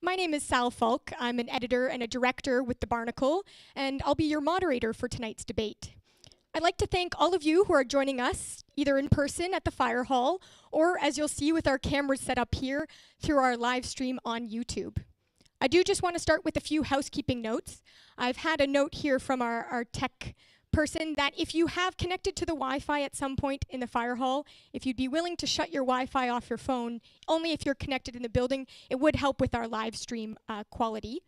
My name is Sal Falk. I'm an editor and a director with the Barnacle, and I'll be your moderator for tonight's debate. I'd like to thank all of you who are joining us, either in person at the fire hall, or as you'll see with our cameras set up here, through our live stream on YouTube. I do just want to start with a few housekeeping notes. I've had a note here from our tech person that if you have connected to the Wi-Fi at some point in the fire hall, if you'd be willing to shut your Wi-Fi off your phone, only if you're connected in the building, it would help with our live stream quality.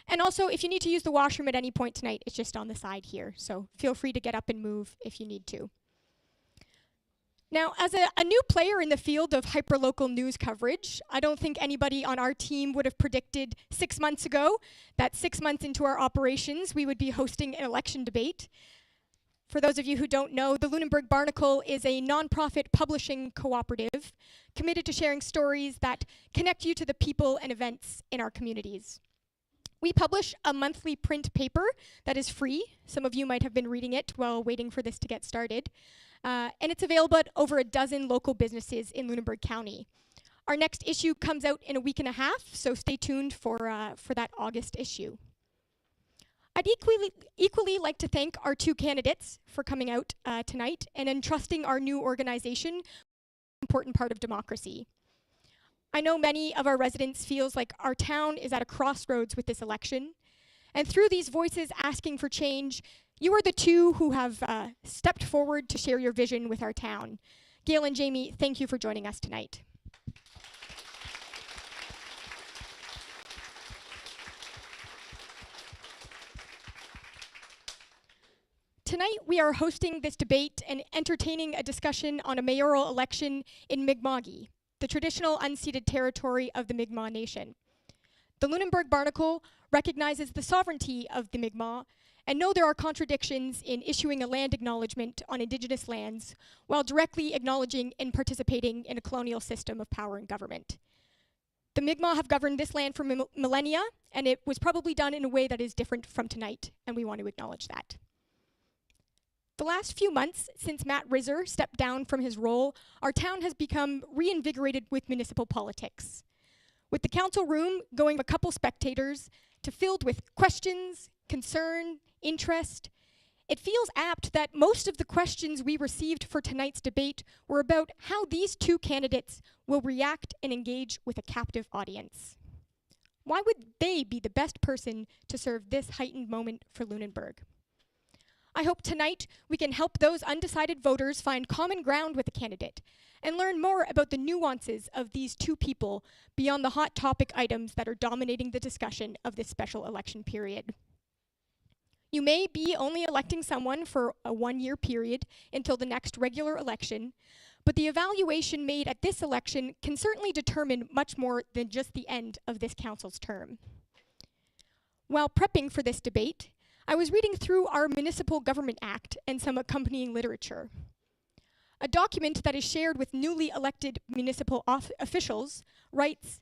And also, if you need to use the washroom at any point tonight, it's just on the side here, so feel free to get up and move if you need to. Now, as a new player in the field of hyperlocal news coverage, I don't think anybody on our team would have predicted 6 months ago that 6 months into our operations, we would be hosting an election debate. For those of you who don't know, the Lunenburg Barnacle is a nonprofit publishing cooperative committed to sharing stories that connect you to the people and events in our communities. We publish a monthly print paper that is free. Some of you might have been reading it while waiting for this to get started. And it's available at over a dozen local businesses in Lunenburg County. Our next issue comes out in a week and a half, so stay tuned for that August issue. I'd equally like to thank our two candidates for coming out tonight and entrusting our new organization with an important part of democracy. I know many of our residents feels like our town is at a crossroads with this election, and through these voices asking for change, you are the two who have stepped forward to share your vision with our town. Gale and Jamie, thank you for joining us tonight. Tonight, we are hosting this debate and entertaining a discussion on a mayoral election in Mi'kma'ki, the traditional unceded territory of the Mi'kmaq Nation. The Lunenburg Barnacle recognizes the sovereignty of the Mi'kmaq and know there are contradictions in issuing a land acknowledgement on Indigenous lands while directly acknowledging and participating in a colonial system of power and government. The Mi'kmaq have governed this land for millennia, and it was probably done in a way that is different from tonight, and we want to acknowledge that. The last few months since Matt Rizzer stepped down from his role, our town has become reinvigorated with municipal politics, with the council room going from a couple spectators to filled with questions, concern, interest. It feels apt that most of the questions we received for tonight's debate were about how these two candidates will react and engage with a captive audience. Why would they be the best person to serve this heightened moment for Lunenburg? I hope tonight we can help those undecided voters find common ground with a candidate and learn more about the nuances of these two people beyond the hot topic items that are dominating the discussion of this special election period. You may be only electing someone for a one-year period until the next regular election, but the evaluation made at this election can certainly determine much more than just the end of this council's term. While prepping for this debate, I was reading through our Municipal Government Act and some accompanying literature. A document that is shared with newly elected municipal officials writes,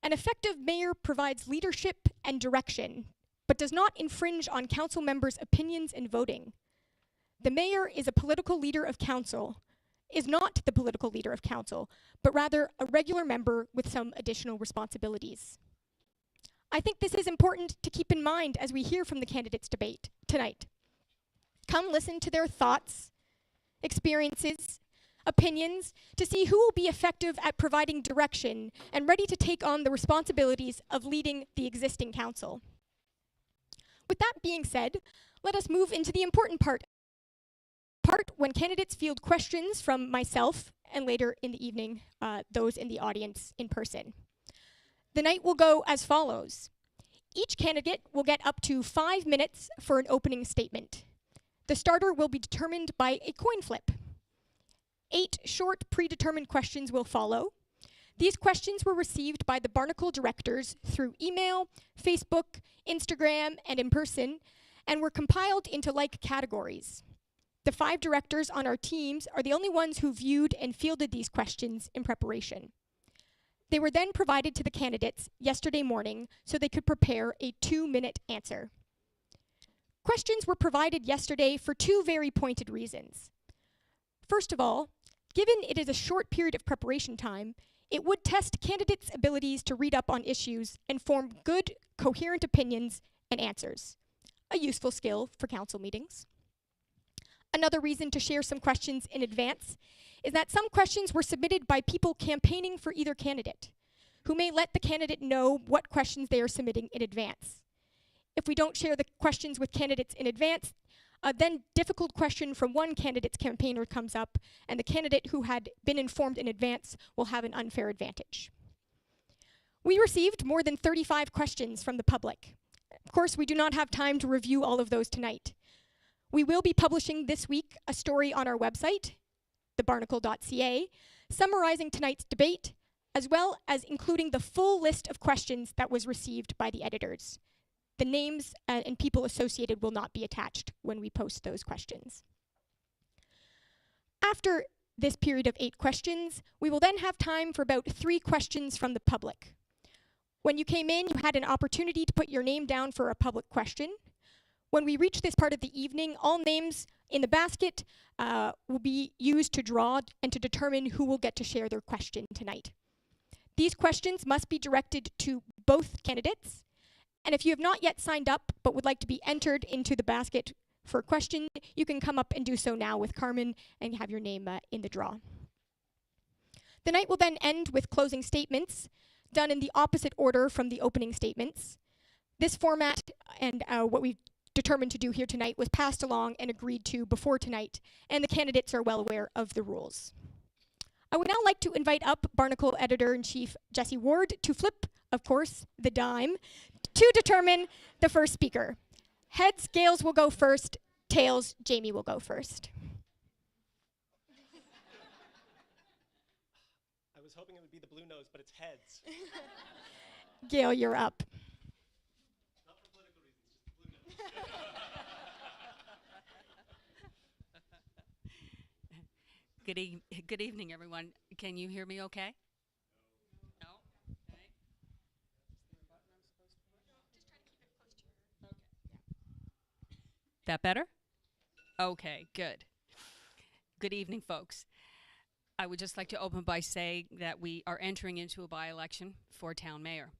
"An effective mayor provides leadership and direction, but does not infringe on council members' opinions and voting. The mayor is a political leader of council, is not the political leader of council, but rather a regular member with some additional responsibilities." I think this is important to keep in mind as we hear from the candidates' debate tonight. Come listen to their thoughts, experiences, opinions to see who will be effective at providing direction and ready to take on the responsibilities of leading the existing council. With that being said, let us move into the important part when candidates field questions from myself and later in the evening, those in the audience in person. The night will go as follows. Each candidate will get up to 5 minutes for an opening statement. The starter will be determined by a coin flip. 8 short predetermined questions will follow. These questions were received by the Barnacle directors through email, Facebook, Instagram, and in person, and were compiled into like categories. The 5 directors on our teams are the only ones who viewed and fielded these questions in preparation. They were then provided to the candidates yesterday morning so they could prepare a 2-minute answer. Questions were provided yesterday for 2 very pointed reasons. First of all, given it is a short period of preparation time, It would test candidates' abilities to read up on issues and form good, coherent opinions and answers, a useful skill for council meetings. Another reason to share some questions in advance is that some questions were submitted by people campaigning for either candidate, who may let the candidate know what questions they are submitting in advance. If we don't share the questions with candidates in advance, a then difficult question from one candidate's campaigner comes up, and the candidate who had been informed in advance will have an unfair advantage. We received more than 35 questions from the public. Of course, we do not have time to review all of those tonight. We will be publishing this week a story on our website, thebarnacle.ca, summarizing tonight's debate, as well as including the full list of questions that was received by the editors. The names and people associated will not be attached when we post those questions. After this period of 8 questions, we will then have time for about 3 questions from the public. When you came in, you had an opportunity to put your name down for a public question. When we reach this part of the evening, all names in the basket will be used to draw and to determine who will get to share their question tonight. These questions must be directed to both candidates. And if you have not yet signed up but would like to be entered into the basket for a question, you can come up and do so now with Carmen and have your name in the draw. The night will then end with closing statements, done in the opposite order from the opening statements. This format and what we've determined to do here tonight was passed along and agreed to before tonight, and the candidates are well aware of the rules. I would now like to invite up Barnacle Editor-in-Chief Jesse Ward to flip, of course, the dime to determine the first speaker. Heads, Gales will go first. Tails, Jamie will go first. I was hoping it would be the blue nose, but it's heads. Gale, you're up. Not for political reasons, just the blue nose. Good evening, everyone. Can you hear me okay? No? Okay. That better? Okay, good. Good evening, folks. I would just like to open by saying that we are entering into a by-election for town mayor,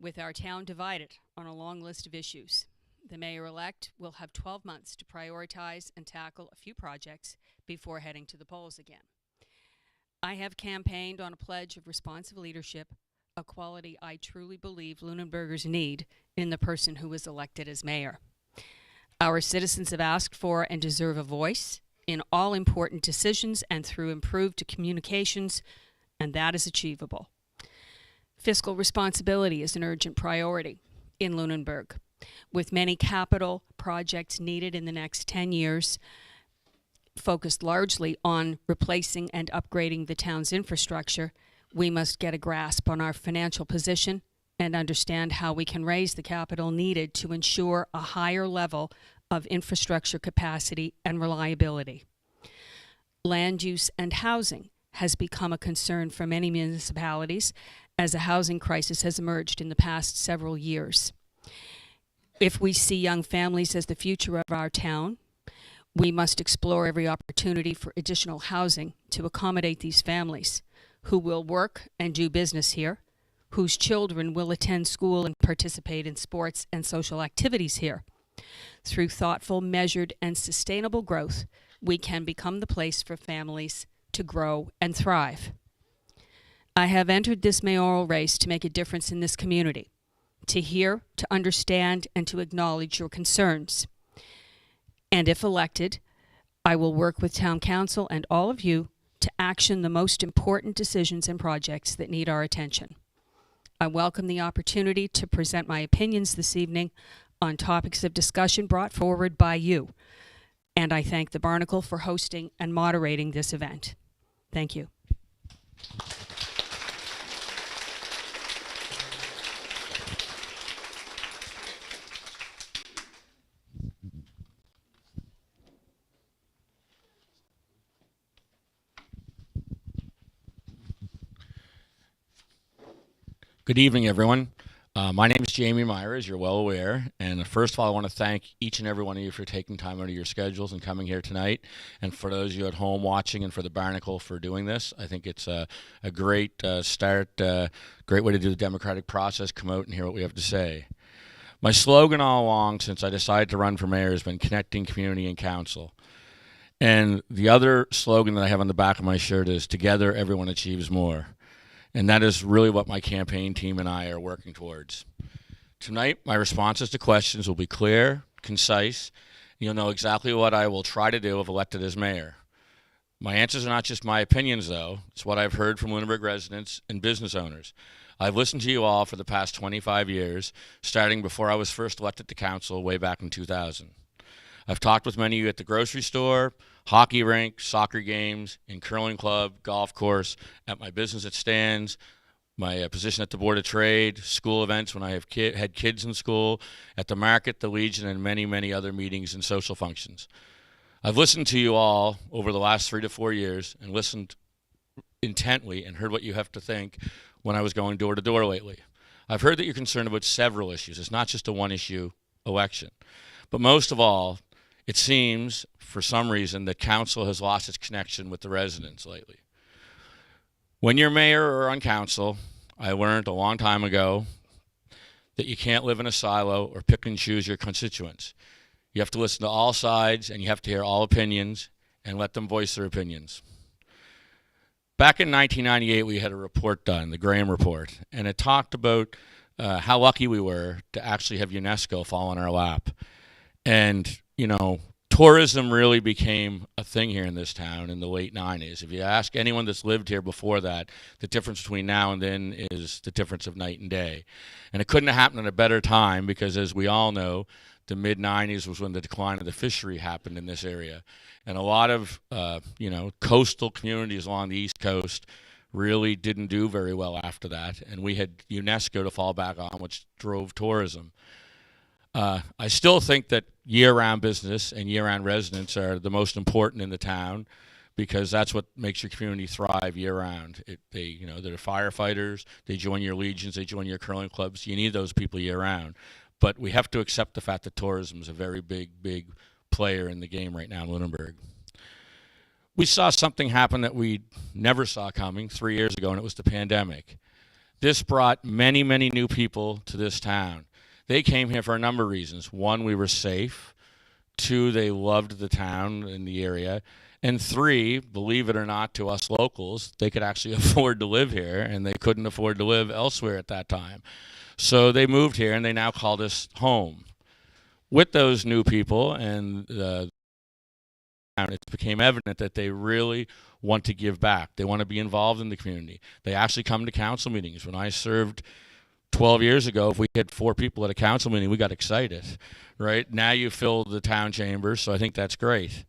with our town divided on a long list of issues. The mayor-elect will have 12 months to prioritize and tackle a few projects before heading to the polls again. I have campaigned on a pledge of responsive leadership, a quality I truly believe Lunenburgers need in the person who is elected as mayor. Our citizens have asked for and deserve a voice in all important decisions and through improved communications, and that is achievable. Fiscal responsibility is an urgent priority in Lunenburg, with many capital projects needed in the next 10 years, focused largely on replacing and upgrading the town's infrastructure. We must get a grasp on our financial position and understand how we can raise the capital needed to ensure a higher level of infrastructure capacity and reliability. Land use and housing has become a concern for many municipalities as a housing crisis has emerged in the past several years. If we see young families as the future of our town, we must explore every opportunity for additional housing to accommodate these families who will work and do business here, whose children will attend school and participate in sports and social activities here. Through thoughtful, measured, and sustainable growth, we can become the place for families to grow and thrive. I have entered this mayoral race to make a difference in this community, to hear, to understand, and to acknowledge your concerns. And if elected, I will work with Town Council and all of you to action the most important decisions and projects that need our attention. I welcome the opportunity to present my opinions this evening on topics of discussion brought forward by you. And I thank the Barnacle for hosting and moderating this event. Thank you. Good evening, everyone. My name is Jamie Myra, as you're well aware, and first of all, I want to thank each and every one of you for taking time out of your schedules and coming here tonight, and for those of you at home watching and for the Barnacle for doing this. I think it's a great start, great way to do the democratic process, come out and hear what we have to say. My slogan all along since I decided to run for mayor has been connecting community and council. And the other slogan that I have on the back of my shirt is together everyone achieves more. And that is really what my campaign team and I are working towards. Tonight, my responses to questions will be clear, concise. You'll know exactly what I will try to do if elected as mayor. My answers are not just my opinions, though. It's what I've heard from Lunenburg residents and business owners. I've listened to you all for the past 25 years, starting before I was first elected to council way back in 2000. I've talked with many of you at the grocery store, hockey rink, soccer games, in curling club, golf course, at my business at Stan's, my position at the Board of Trade, school events when I have had kids in school, at the market, the Legion, and many, many other meetings and social functions. I've listened to you all over the last 3 to 4 years and listened intently and heard what you have to think when I was going door to door lately. I've heard that you're concerned about several issues. It's not just a one-issue election. But most of all, it seems, for some reason, that council has lost its connection with the residents lately. When you're mayor or on council, I learned a long time ago that you can't live in a silo or pick and choose your constituents. You have to listen to all sides, and you have to hear all opinions and let them voice their opinions. Back in 1998, we had a report done, the Graham Report, and it talked about how lucky we were to actually have UNESCO fall in our lap. And you know, tourism really became a thing here in this town in the late 90s. If you ask anyone that's lived here before that, the difference between now and then is the difference of night and day. And it couldn't have happened at a better time because, as we all know, the mid-90s was when the decline of the fishery happened in this area. And a lot of, coastal communities along the East Coast really didn't do very well after that. And we had UNESCO to fall back on, which drove tourism. I still think that year-round business and year-round residents are the most important in the town because that's what makes your community thrive year-round. They're firefighters, they join your legions, they join your curling clubs. You need those people year-round. But we have to accept the fact that tourism is a very big player in the game right now in Lunenburg. We saw something happen that we never saw coming 3 years ago, and it was the pandemic. This brought many, many new people to this town. They came here for a number of reasons. One, we were safe. Two, they loved the town and the area. And three, believe it or not, to us locals, they could actually afford to live here, and they couldn't afford to live elsewhere at that time. So they moved here, and they now call this home. With those new people, and it became evident that they really want to give back. They want to be involved in the community. They actually come to council meetings. When I served 12 years ago, if we had 4 people at a council meeting, we got excited, right? Now you fill the town chambers, so I think that's great.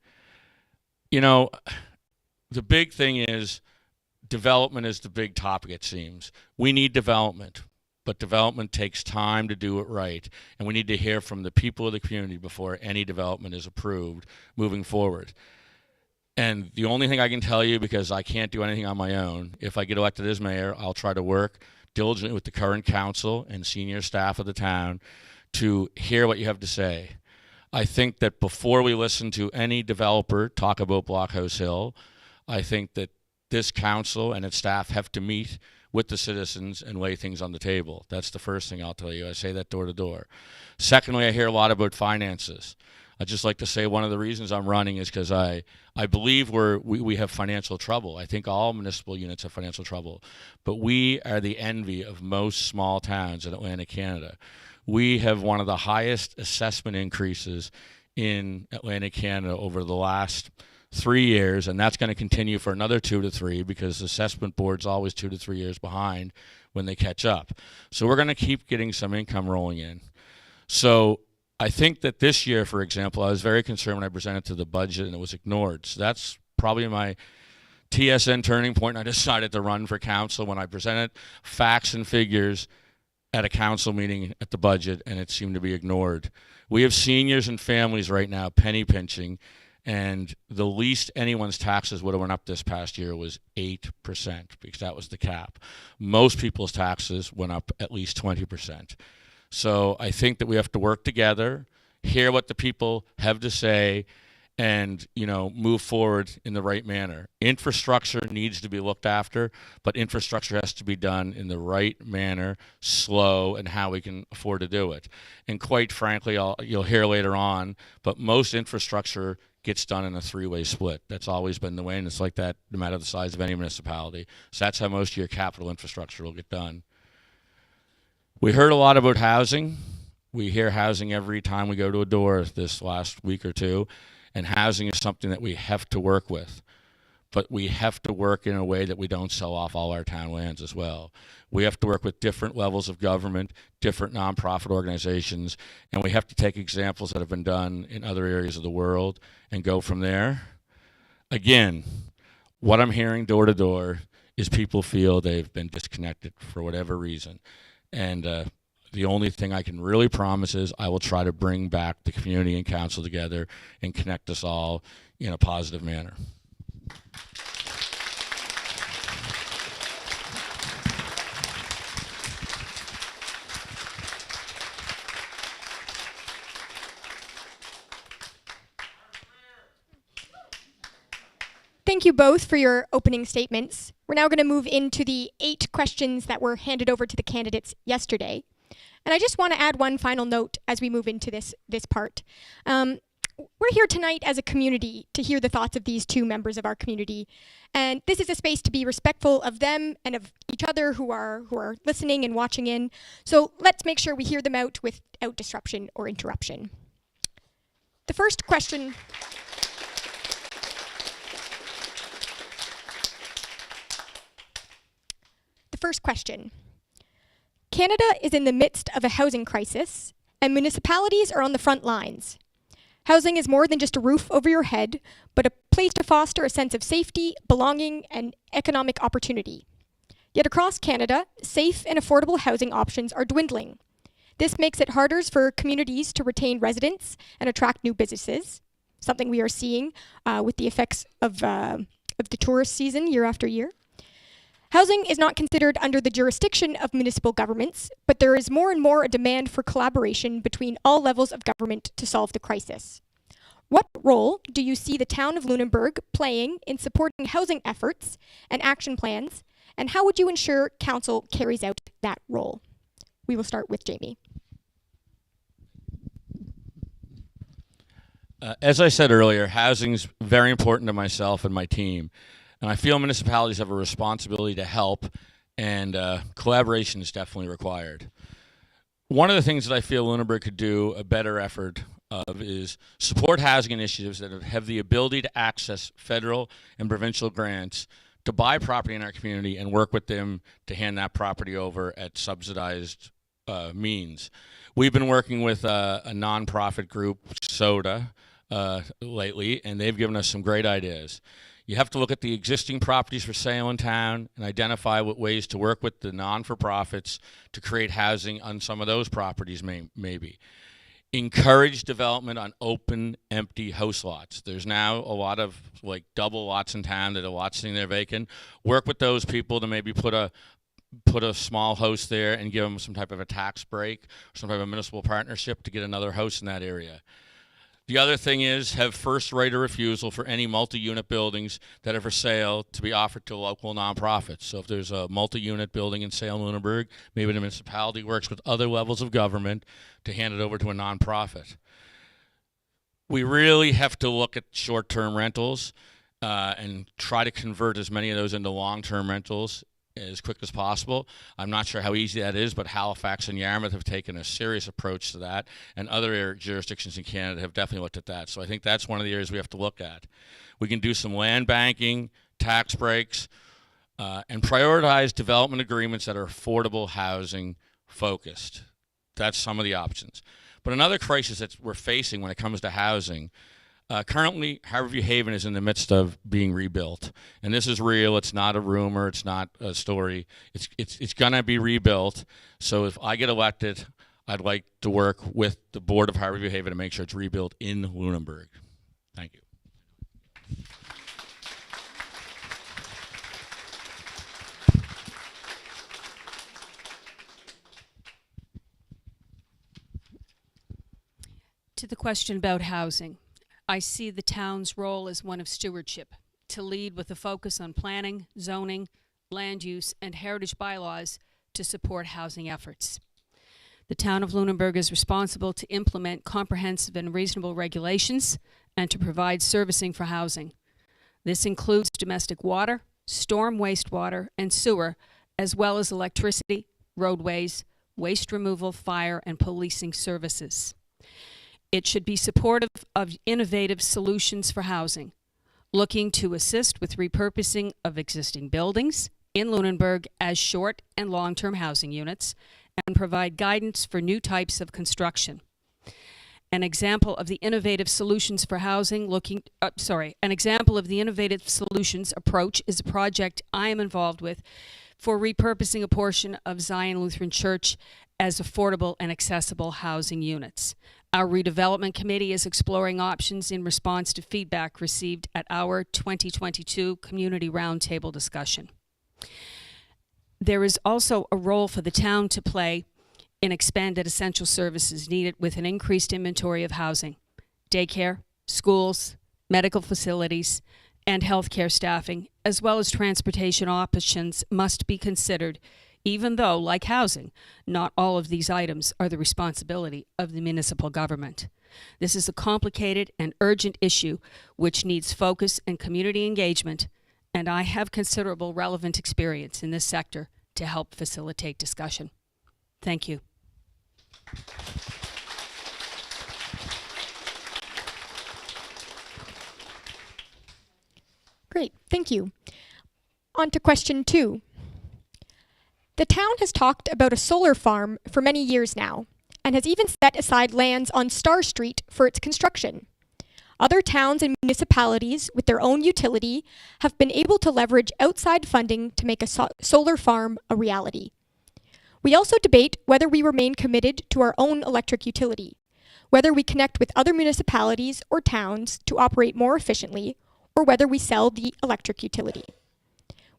You know, the big thing is development is the big topic, it seems. We need development, but development takes time to do it right, and we need to hear from the people of the community before any development is approved moving forward. And the only thing I can tell you, because I can't do anything on my own, if I get elected as mayor, I'll try to work diligently with the current council and senior staff of the town to hear what you have to say. I think that before we listen to any developer talk about Blockhouse Hill, I think that this council and its staff have to meet with the citizens and lay things on the table. That's the first thing I'll tell you. I say that door to door. Secondly, I hear a lot about finances. I'd just like to say one of the reasons I'm running is because I believe we have financial trouble. I think all municipal units have financial trouble. But we are the envy of most small towns in Atlantic Canada. We have one of the highest assessment increases in Atlantic Canada over the last 3 years, and that's going to continue for another 2 to 3 because the assessment board's always 2 to 3 years behind when they catch up. So we're going to keep getting some income rolling in. So I think that this year, for example, I was very concerned when I presented to the budget and it was ignored. So that's probably my TSN turning point. I decided to run for council when I presented facts and figures at a council meeting at the budget, and it seemed to be ignored. We have seniors and families right now penny pinching, And the least anyone's taxes would have went up this past year was 8%, because that was the cap. Most people's taxes went up at least 20%. So I think that we have to work together, hear what the people have to say, and move forward in the right manner. Infrastructure needs to be looked after, but infrastructure has to be done in the right manner, slow, and how we can afford to do it. And quite frankly, you'll hear later on, but most infrastructure gets done in a three-way split. That's always been the way, and it's like that no matter the size of any municipality. So that's how most of your capital infrastructure will get done. We heard a lot about housing. We hear housing every time we go to a door this last week or two. And housing is something that we have to work with. But we have to work in a way that we don't sell off all our town lands as well. We have to work with different levels of government, different nonprofit organizations, and we have to take examples that have been done in other areas of the world and go from there. Again, what I'm hearing door to door is people feel they've been disconnected for whatever reason. And the only thing I can really promise is I will try to bring back the community and council together and connect us all in a positive manner. Thank you both for your opening statements. We're now going to move into the 8 questions that were handed over to the candidates yesterday. And I just want to add one final note as we move into this part. We're here tonight as a community to hear the thoughts of these 2 members of our community. And this is a space to be respectful of them and of each other who are listening and watching in. So let's make sure we hear them out without disruption or interruption. The first question... First question. Canada is in the midst of a housing crisis, and municipalities are on the front lines. Housing is more than just a roof over your head, but a place to foster a sense of safety, belonging, and economic opportunity. Yet across Canada, safe and affordable housing options are dwindling. This makes it harder for communities to retain residents and attract new businesses, something we are seeing with the effects of the tourist season year after year. Housing is not considered under the jurisdiction of municipal governments, but there is more and more a demand for collaboration between all levels of government to solve the crisis. What role do you see the town of Lunenburg playing in supporting housing efforts and action plans, and how would you ensure council carries out that role? We will start with Jamie. As I said earlier, housing is very important to myself and my team. And I feel municipalities have a responsibility to help, and collaboration is definitely required. One of the things that I feel Lunenburg could do a better effort of is support housing initiatives that have the ability to access federal and provincial grants to buy property in our community and work with them to hand that property over at subsidized means. We've been working with a nonprofit group, SODA, lately, and they've given us some great ideas. You have to look at the existing properties for sale in town and identify what ways to work with the non-for-profits to create housing on some of those properties maybe. Encourage development on open, empty house lots. There's now a lot of double lots in town that are lots sitting there vacant. Work with those people to maybe put a small house there and give them some type of a tax break, or some type of municipal partnership to get another house in that area. The other thing is have first right of refusal for any multi-unit buildings that are for sale to be offered to local nonprofits. So if there's a multi-unit building in Salem, Lunenburg, maybe the municipality works with other levels of government to hand it over to a nonprofit. We really have to look at short-term rentals and try to convert as many of those into long-term rentals as quick as possible. I'm not sure how easy that is, but Halifax and Yarmouth have taken a serious approach to that, and other jurisdictions in Canada have definitely looked at that. So I think that's one of the areas we have to look at. We can do some land banking, tax breaks, and prioritize development agreements that are affordable housing focused. That's some of the options. But another crisis that we're facing when it comes to housing, currently, Harborview Haven is in the midst of being rebuilt, and this is real. It's not a rumor. It's not a story. It's going to be rebuilt. So if I get elected, I'd like to work with the board of Harborview Haven to make sure it's rebuilt in Lunenburg. Thank you. To the question about housing, I see the town's role as one of stewardship, to lead with a focus on planning, zoning, land use, and heritage bylaws to support housing efforts. The town of Lunenburg is responsible to implement comprehensive and reasonable regulations and to provide servicing for housing. This includes domestic water, storm wastewater, and sewer, as well as electricity, roadways, waste removal, fire, and policing services. It should be supportive of innovative solutions for housing, looking to assist with repurposing of existing buildings in Lunenburg as short and long-term housing units, and provide guidance for new types of construction. An example of the innovative solutions for housing an example of the innovative solutions approach is a project I am involved with for repurposing a portion of Zion Lutheran Church as affordable and accessible housing units. Our redevelopment committee is exploring options in response to feedback received at our 2022 community roundtable discussion. There is also a role for the town to play in expanded essential services needed with an increased inventory of housing. Daycare, schools, medical facilities, and healthcare staffing, as well as transportation options, must be considered, even though, like housing, not all of these items are the responsibility of the municipal government. This is a complicated and urgent issue which needs focus and community engagement, and I have considerable relevant experience in this sector to help facilitate discussion. Thank you. Great, thank you. On to question 2. The town has talked about a solar farm for many years now, and has even set aside lands on Star Street for its construction. Other towns and municipalities with their own utility have been able to leverage outside funding to make a solar farm a reality. We also debate whether we remain committed to our own electric utility, whether we connect with other municipalities or towns to operate more efficiently, or whether we sell the electric utility.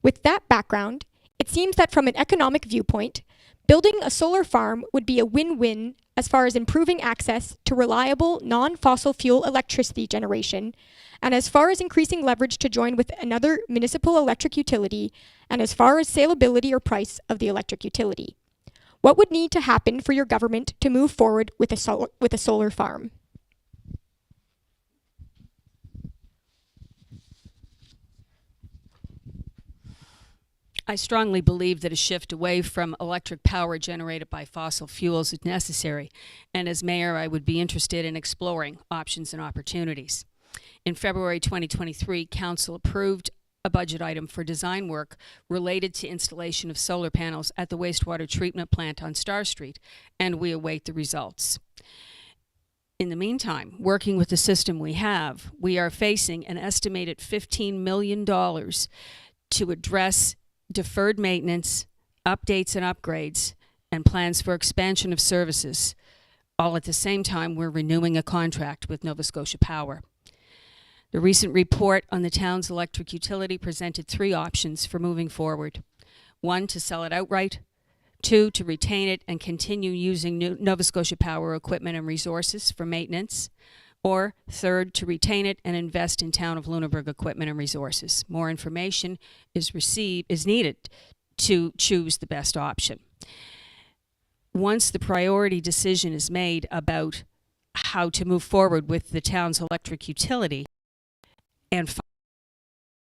With that background, it seems that from an economic viewpoint, building a solar farm would be a win-win as far as improving access to reliable, non-fossil fuel electricity generation, and as far as increasing leverage to join with another municipal electric utility, and as far as saleability or price of the electric utility. What would need to happen for your government to move forward with a solar farm? I strongly believe that a shift away from electric power generated by fossil fuels is necessary, and as mayor, I would be interested in exploring options and opportunities. In February 2023, Council approved a budget item for design work related to installation of solar panels at the wastewater treatment plant on Star Street, and we await the results. In the meantime, working with the system we have, we are facing an estimated $15 million to address deferred maintenance, updates and upgrades, and plans for expansion of services. All at the same time, we're renewing a contract with Nova Scotia Power. The recent report on the town's electric utility presented 3 options for moving forward. 1, to sell it outright. 2, to retain it and continue using Nova Scotia Power equipment and resources for maintenance. Or 3rd, to retain it and invest in town of Lunenburg equipment and resources. More information is needed to choose the best option. Once the priority decision is made about how to move forward with the town's electric utility, and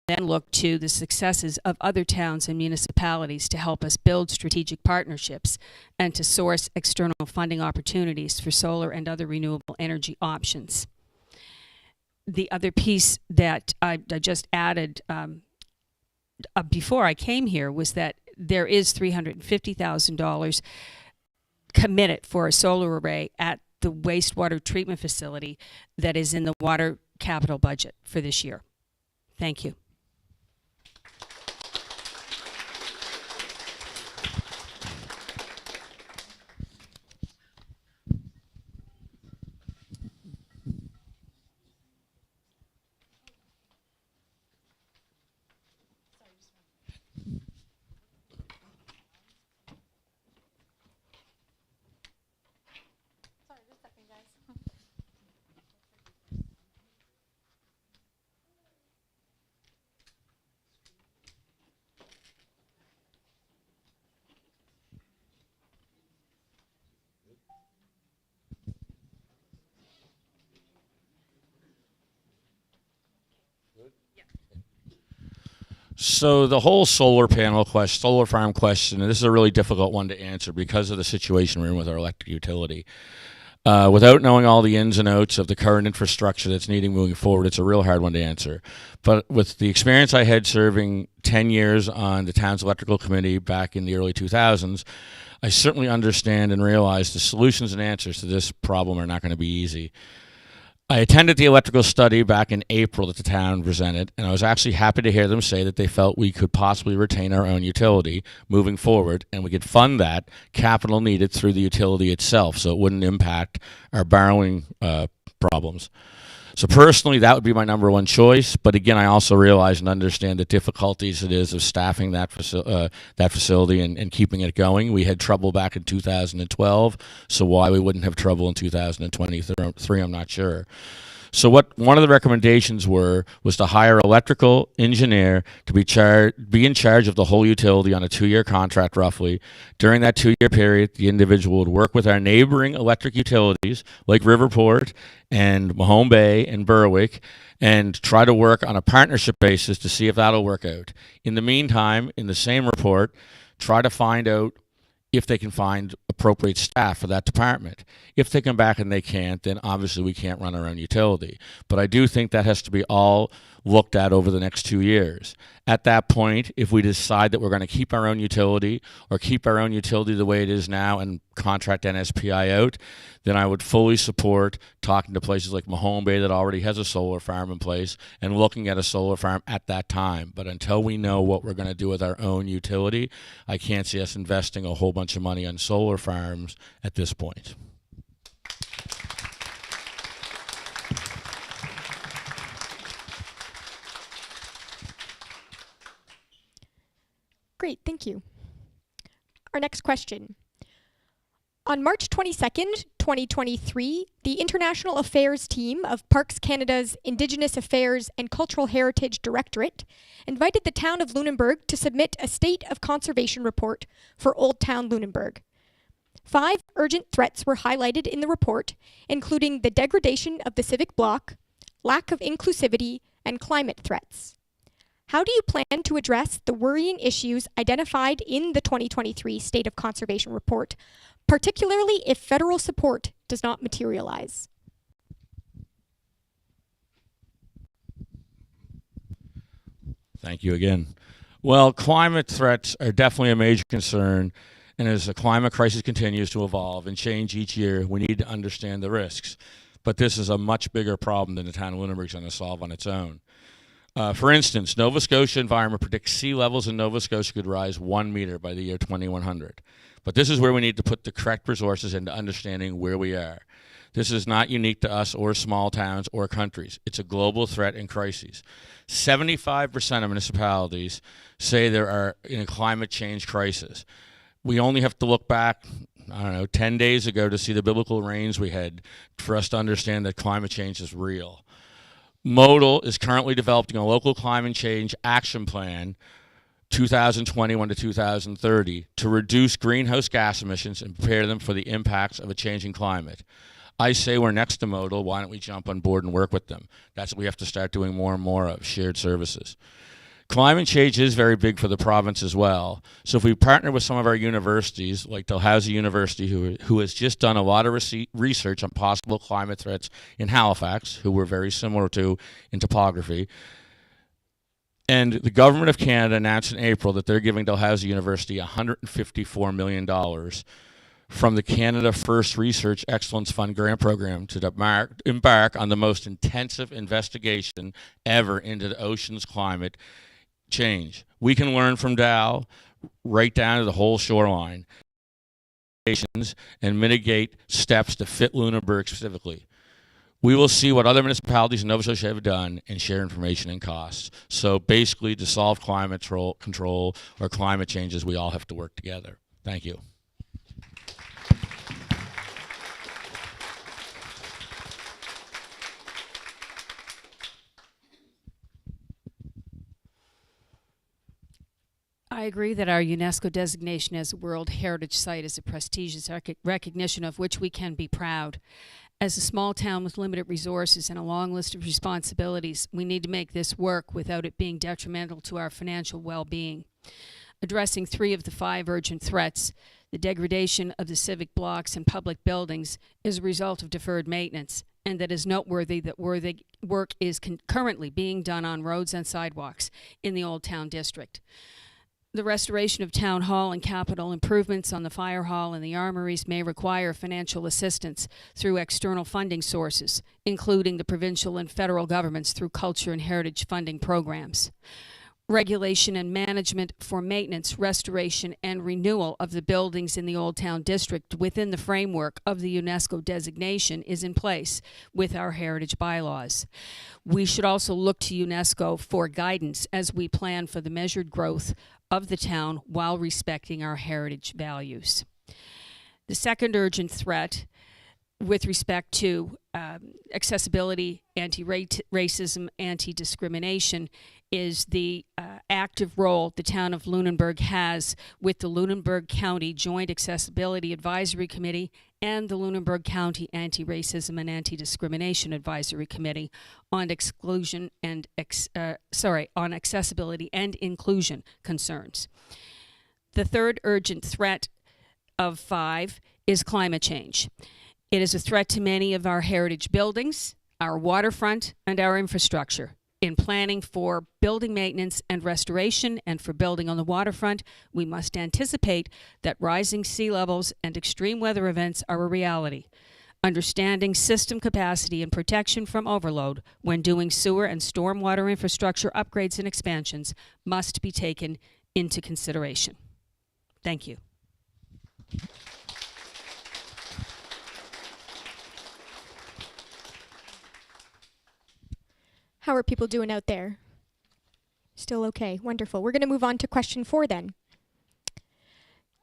then look to the successes of other towns and municipalities to help us build strategic partnerships and to source external funding opportunities for solar and other renewable energy options. The other piece that I just added before I came here was that there is $350,000 committed for a solar array at the wastewater treatment facility that is in the water capital budget for this year. Thank you. So the whole solar panel question, solar farm question, and this is a really difficult one to answer because of the situation we're in with our electric utility. Without knowing all the ins and outs of the current infrastructure that's needing moving forward, it's a real hard one to answer. But with the experience I had serving 10 years on the town's electrical committee back in the early 2000s, I certainly understand and realize the solutions and answers to this problem are not going to be easy. I attended the electrical study back in April that the town presented, and I was actually happy to hear them say that they felt we could possibly retain our own utility moving forward, and we could fund that capital needed through the utility itself, so it wouldn't impact our borrowing problems. So personally, that would be my number one choice. But again, I also realize and understand the difficulties it is of staffing that facility and keeping it going. We had trouble back in 2012, so why we wouldn't have trouble in 2023, I'm not sure. So what one of the recommendations was to hire an electrical engineer to be in charge of the whole utility on a 2-year contract roughly. During that 2-year period, the individual would work with our neighboring electric utilities like Riverport and Mahone Bay and Berwick and try to work on a partnership basis to see if that'll work out. In the meantime, in the same report, try to find out if they can find appropriate staff for that department. If they come back and they can't, then obviously we can't run our own utility. But I do think that has to be all looked at over the next 2 years. At that point, if we decide that we're going to keep our own utility or keep our own utility the way it is now and contract NSPI out, then I would fully support talking to places like Mahone Bay that already has a solar farm in place and looking at a solar farm at that time. But until we know what we're going to do with our own utility, I can't see us investing a whole bunch of money on solar farms at this point. Great, thank you. Our next question. On March 22nd, 2023, the International Affairs team of Parks Canada's Indigenous Affairs and Cultural Heritage Directorate invited the town of Lunenburg to submit a state of conservation report for Old Town Lunenburg. 5 urgent threats were highlighted in the report, including the degradation of the civic bloc, lack of inclusivity, and climate threats. How do you plan to address the worrying issues identified in the 2023 State of Conservation Report, particularly if federal support does not materialize? Thank you again. Well, climate threats are definitely a major concern, and as the climate crisis continues to evolve and change each year, we need to understand the risks. But this is a much bigger problem than the town of Lunenburg is going to solve on its own. For instance, Nova Scotia Environment predicts sea levels in Nova Scotia could rise 1 meter by the year 2100. But this is where we need to put the correct resources into understanding where we are. This is not unique to us or small towns or countries. It's a global threat and crisis. 75% of municipalities say they are in a climate change crisis. We only have to look back, 10 days ago to see the biblical rains we had for us to understand that climate change is real. Modal is currently developing a local climate change action plan 2021 to 2030 to reduce greenhouse gas emissions and prepare them for the impacts of a changing climate. I say we're next to Modal. Why don't we jump on board and work with them? That's what we have to start doing more and more of, shared services. Climate change is very big for the province as well. So if we partner with some of our universities, like Dalhousie University, who has just done a lot of research on possible climate threats in Halifax, who we're very similar to in topography, and the Government of Canada announced in April that they're giving Dalhousie University $154 million from the Canada First Research Excellence Fund grant program to embark on the most intensive investigation ever into the ocean's climate change. We can learn from Dow right down to the whole shoreline and mitigate steps to fit Lunenburg specifically. We will see what other municipalities in Nova Scotia have done and share information and costs. So basically, to solve climate control or climate changes, we all have to work together. Thank you. I agree that our UNESCO designation as a World Heritage Site is a prestigious recognition of which we can be proud. As a small town with limited resources and a long list of responsibilities, we need to make this work without it being detrimental to our financial well-being. Addressing 3 of the 5 urgent threats, the degradation of the civic blocks and public buildings is a result of deferred maintenance, and that is noteworthy that work is currently being done on roads and sidewalks in the Old Town District. The restoration of Town Hall and capital improvements on the Fire Hall and the armories may require financial assistance through external funding sources, including the provincial and federal governments through culture and heritage funding programs. Regulation and management for maintenance, restoration, and renewal of the buildings in the Old Town District within the framework of the UNESCO designation is in place with our heritage bylaws. We should also look to UNESCO for guidance as we plan for the measured growth of the town while respecting our heritage values. The second urgent threat with respect to accessibility, anti-racism, anti-discrimination is the active role the town of Lunenburg has with the Lunenburg County Joint Accessibility Advisory Committee and the Lunenburg County Anti-Racism and Anti-Discrimination Advisory Committee on on accessibility and inclusion concerns. The third urgent threat of 5 is climate change. It is a threat to many of our heritage buildings, our waterfront, and our infrastructure. In planning for building maintenance and restoration and for building on the waterfront, we must anticipate that rising sea levels and extreme weather events are a reality. Understanding system capacity and protection from overload when doing sewer and stormwater infrastructure upgrades and expansions must be taken into consideration. Thank you. How are people doing out there? Still okay. Wonderful. We're going to move on to question 4 then.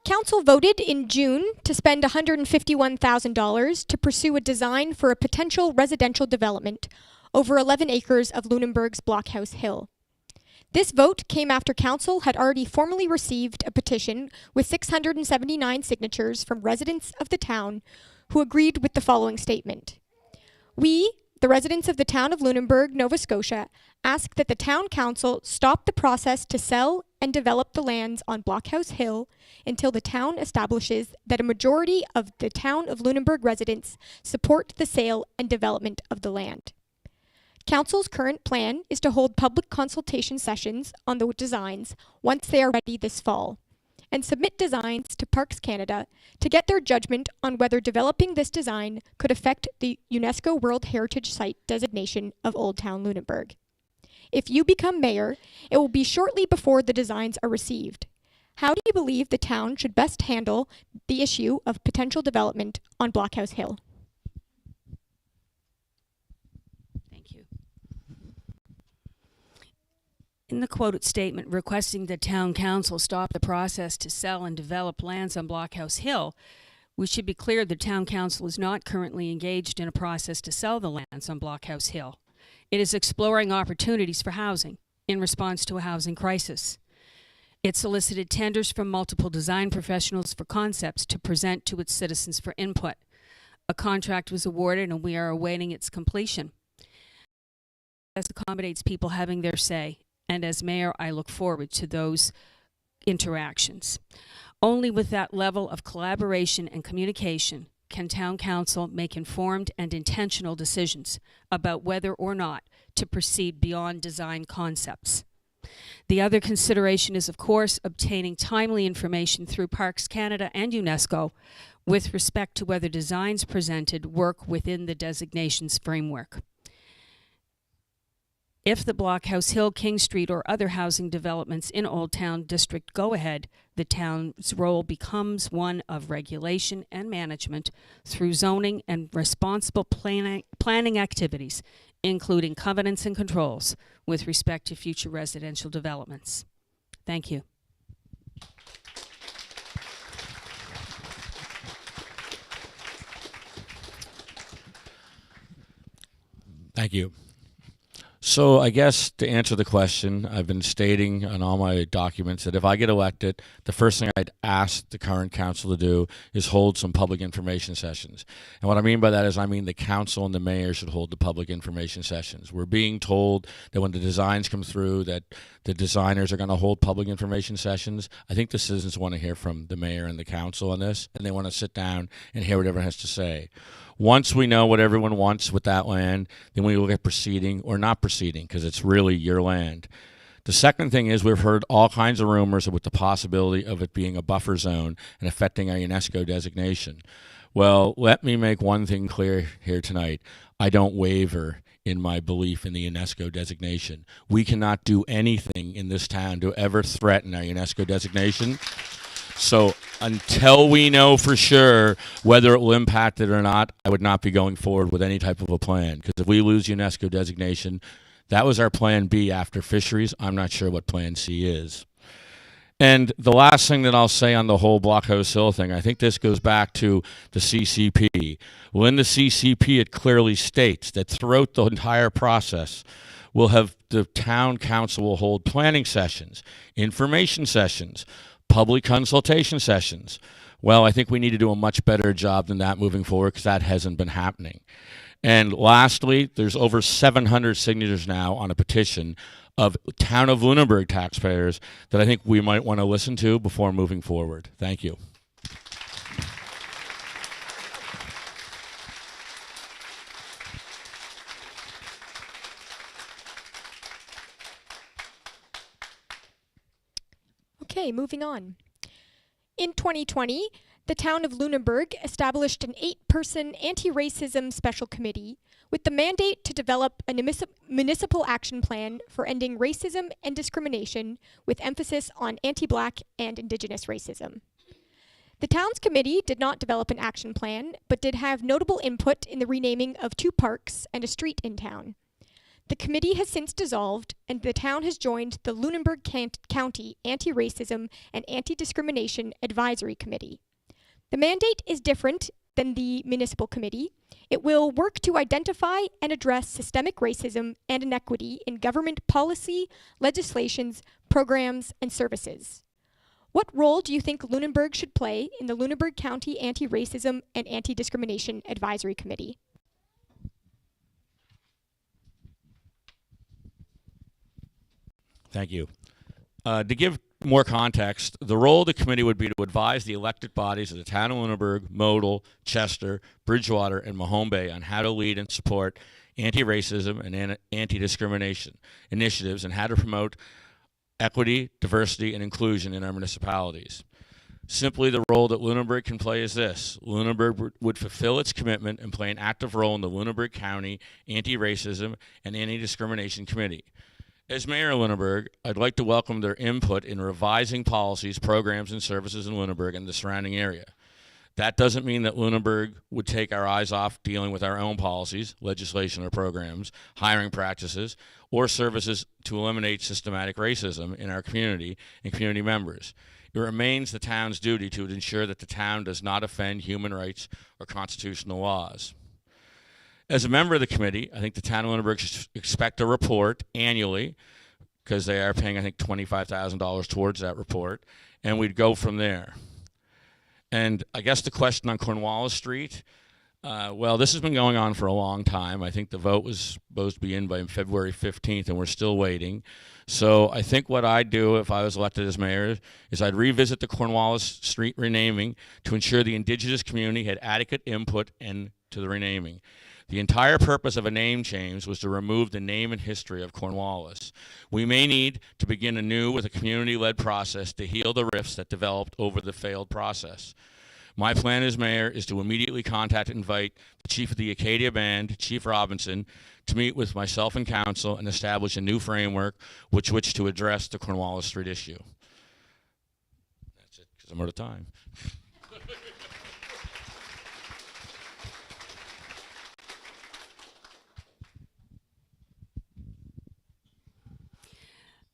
Council voted in June to spend $151,000 to pursue a design for a potential residential development over 11 acres of Lunenburg's Blockhouse Hill. This vote came after Council had already formally received a petition with 679 signatures from residents of the town who agreed with the following statement. We, the residents of the town of Lunenburg, Nova Scotia, ask that the town council stop the process to sell and develop the lands on Blockhouse Hill until the town establishes that a majority of the town of Lunenburg residents support the sale and development of the land. Council's current plan is to hold public consultation sessions on the designs once they are ready this fall, and submit designs to Parks Canada to get their judgment on whether developing this design could affect the UNESCO World Heritage Site designation of Old Town Lunenburg. If you become mayor, it will be shortly before the designs are received. How do you believe the town should best handle the issue of potential development on Blockhouse Hill? Thank you. In the quoted statement requesting the town council stop the process to sell and develop lands on Blockhouse Hill, we should be clear the town council is not currently engaged in a process to sell the lands on Blockhouse Hill. It is exploring opportunities for housing in response to a housing crisis. It solicited tenders from multiple design professionals for concepts to present to its citizens for input. A contract was awarded and we are awaiting its completion. This accommodates people having their say, and as mayor, I look forward to those interactions. Only with that level of collaboration and communication can town council make informed and intentional decisions about whether or not to proceed beyond design concepts. The other consideration is, of course, obtaining timely information through Parks Canada and UNESCO with respect to whether designs presented work within the designation's framework. If the Blockhouse Hill, King Street, or other housing developments in Old Town District go ahead, the town's role becomes one of regulation and management through zoning and responsible planning activities, including covenants and controls with respect to future residential developments. Thank you. Thank you. So I guess to answer the question, I've been stating on all my documents that if I get elected, the first thing I'd ask the current council to do is hold some public information sessions. And what I mean by that is I mean the council and the mayor should hold the public information sessions. We're being told that when the designs come through that the designers are going to hold public information sessions. I think the citizens want to hear from the mayor and the council on this, and they want to sit down and hear what everyone has to say. Once we know what everyone wants with that land, then we look at proceeding or not proceeding, because it's really your land. The second thing is we've heard all kinds of rumors with the possibility of it being a buffer zone and affecting our UNESCO designation. Well, let me make one thing clear here tonight. I don't waver in my belief in the UNESCO designation. We cannot do anything in this town to ever threaten our UNESCO designation. So until we know for sure whether it will impact it or not, I would not be going forward with any type of a plan. Because if we lose UNESCO designation, that was our plan B after fisheries. I'm not sure what plan C is. And the last thing that I'll say on the whole Blockhouse Hill thing, I think this goes back to the CCP. Well, in the CCP, it clearly states that throughout the entire process, we'll have the town council will hold planning sessions, information sessions, public consultation sessions. Well, I think we need to do a much better job than that moving forward, because that hasn't been happening. And lastly, there's over 700 signatures now on a petition of town of Lunenburg taxpayers that I think we might want to listen to before moving forward. Thank you. Okay, moving on. In 2020, the town of Lunenburg established an 8-person anti-racism special committee with the mandate to develop a municipal action plan for ending racism and discrimination with emphasis on anti-Black and Indigenous racism. The town's committee did not develop an action plan, but did have notable input in the renaming of 2 parks and a street in town. The committee has since dissolved, and the town has joined the Lunenburg County Anti-Racism and Anti-Discrimination Advisory Committee. The mandate is different than the municipal committee. It will work to identify and address systemic racism and inequity in government policy, legislations, programs, and services. What role do you think Lunenburg should play in the Lunenburg County Anti-Racism and Anti-Discrimination Advisory Committee? Thank you. To give more context, the role of the committee would be to advise the elected bodies of the town of Lunenburg, Model, Chester, Bridgewater, and Mahone Bay on how to lead and support anti-racism and anti-discrimination initiatives and how to promote equity, diversity, and inclusion in our municipalities. Simply, the role that Lunenburg can play is this. Lunenburg would fulfill its commitment and play an active role in the Lunenburg County Anti-Racism and Anti-Discrimination Committee. As Mayor of Lunenburg, I'd like to welcome their input in revising policies, programs, and services in Lunenburg and the surrounding area. That doesn't mean that Lunenburg would take our eyes off dealing with our own policies, legislation or programs, hiring practices, or services to eliminate systematic racism in our community and community members. It remains the town's duty to ensure that the town does not offend human rights or constitutional laws. As a member of the committee, I think the town of Lunenburg should expect a report annually, because they are paying, I think, $25,000 towards that report, and we'd go from there. And I guess the question on Cornwallis Street, well, this has been going on for a long time. I think the vote was supposed to be in by February 15th, and we're still waiting. So I think what I'd do if I was elected as mayor is I'd revisit the Cornwallis Street renaming to ensure the indigenous community had adequate input into the renaming. The entire purpose of a name change was to remove the name and history of Cornwallis. We may need to begin anew with a community-led process to heal the rifts that developed over the failed process. My plan as mayor is to immediately contact and invite the chief of the Acadia Band, Chief Robinson, to meet with myself and council and establish a new framework which to address the Cornwallis Street issue. That's it, because I'm out of time.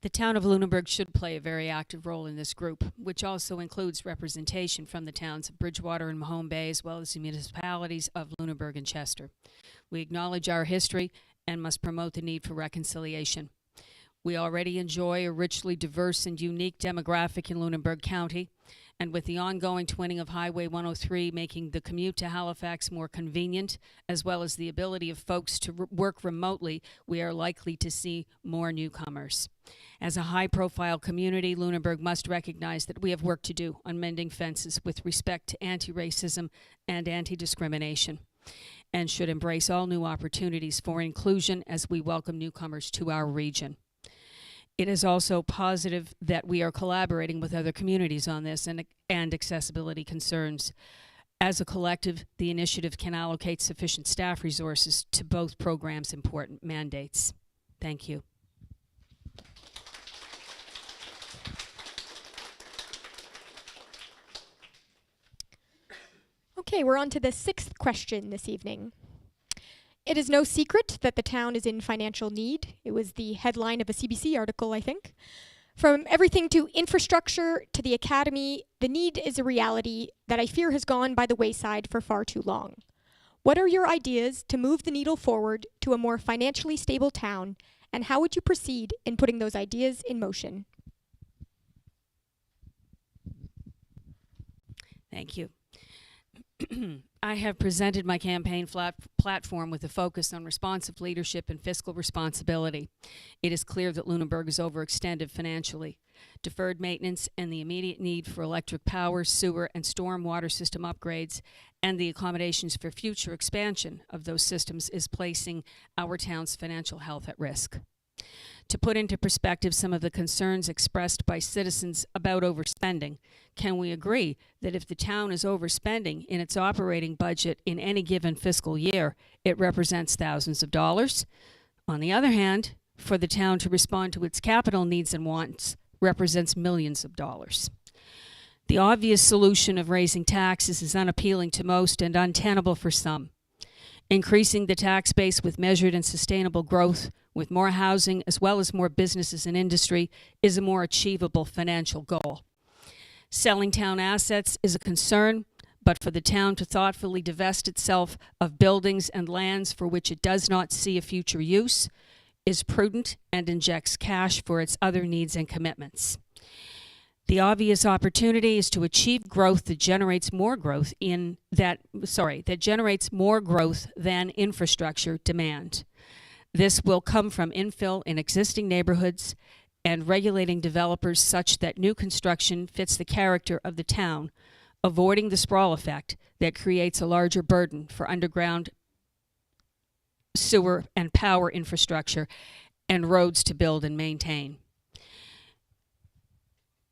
The town of Lunenburg should play a very active role in this group, which also includes representation from the towns of Bridgewater and Mahone Bay, as well as the municipalities of Lunenburg and Chester. We acknowledge our history and must promote the need for reconciliation. We already enjoy a richly diverse and unique demographic in Lunenburg County, and with the ongoing twinning of Highway 103 making the commute to Halifax more convenient, as well as the ability of folks to work remotely, we are likely to see more newcomers. As a high-profile community, Lunenburg must recognize that we have work to do on mending fences with respect to anti-racism and anti-discrimination, and should embrace all new opportunities for inclusion as we welcome newcomers to our region. It is also positive that we are collaborating with other communities on this and accessibility concerns. As a collective, the initiative can allocate sufficient staff resources to both programs' important mandates. Thank you. Okay, we're on to the sixth question this evening. It is no secret that the town is in financial need. It was the headline of a CBC article, I think. From everything to infrastructure to the academy, the need is a reality that I fear has gone by the wayside for far too long. What are your ideas to move the needle forward to a more financially stable town, and how would you proceed in putting those ideas in motion? Thank you. I have presented my campaign platform with a focus on responsive leadership and fiscal responsibility. It is clear that Lunenburg is overextended financially. Deferred maintenance and the immediate need for electric power, sewer, and storm water system upgrades, and the accommodations for future expansion of those systems is placing our town's financial health at risk. To put into perspective some of the concerns expressed by citizens about overspending, can we agree that if the town is overspending in its operating budget in any given fiscal year, it represents thousands of dollars? On the other hand, for the town to respond to its capital needs and wants represents millions of dollars. The obvious solution of raising taxes is unappealing to most and untenable for some. Increasing the tax base with measured and sustainable growth, with more housing as well as more businesses and industry, is a more achievable financial goal. Selling town assets is a concern, but for the town to thoughtfully divest itself of buildings and lands for which it does not see a future use is prudent and injects cash for its other needs and commitments. The obvious opportunity is to achieve growth that generates more growth that generates more growth than infrastructure demand. This will come from infill in existing neighborhoods and regulating developers such that new construction fits the character of the town, avoiding the sprawl effect that creates a larger burden for underground sewer and power infrastructure and roads to build and maintain.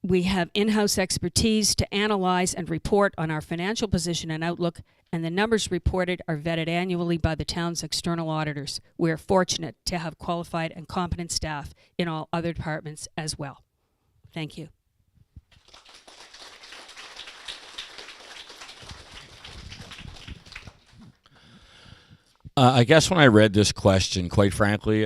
We have in-house expertise to analyze and report on our financial position and outlook, and the numbers reported are vetted annually by the town's external auditors. We are fortunate to have qualified and competent staff in all other departments as well. Thank you. I guess when I read this question, quite frankly,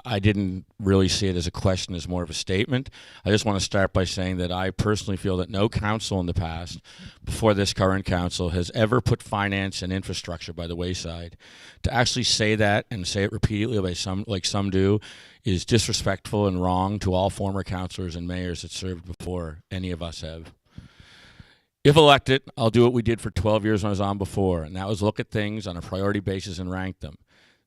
I didn't really see it as a question, as more of a statement. I just want to start by saying that I personally feel that no council in the past, before this current council, has ever put finance and infrastructure by the wayside. To actually say that and say it repeatedly like some do is disrespectful and wrong to all former councillors and mayors that served before any of us have. If elected, I'll do what we did for 12 years when I was on before, and that was look at things on a priority basis and rank them.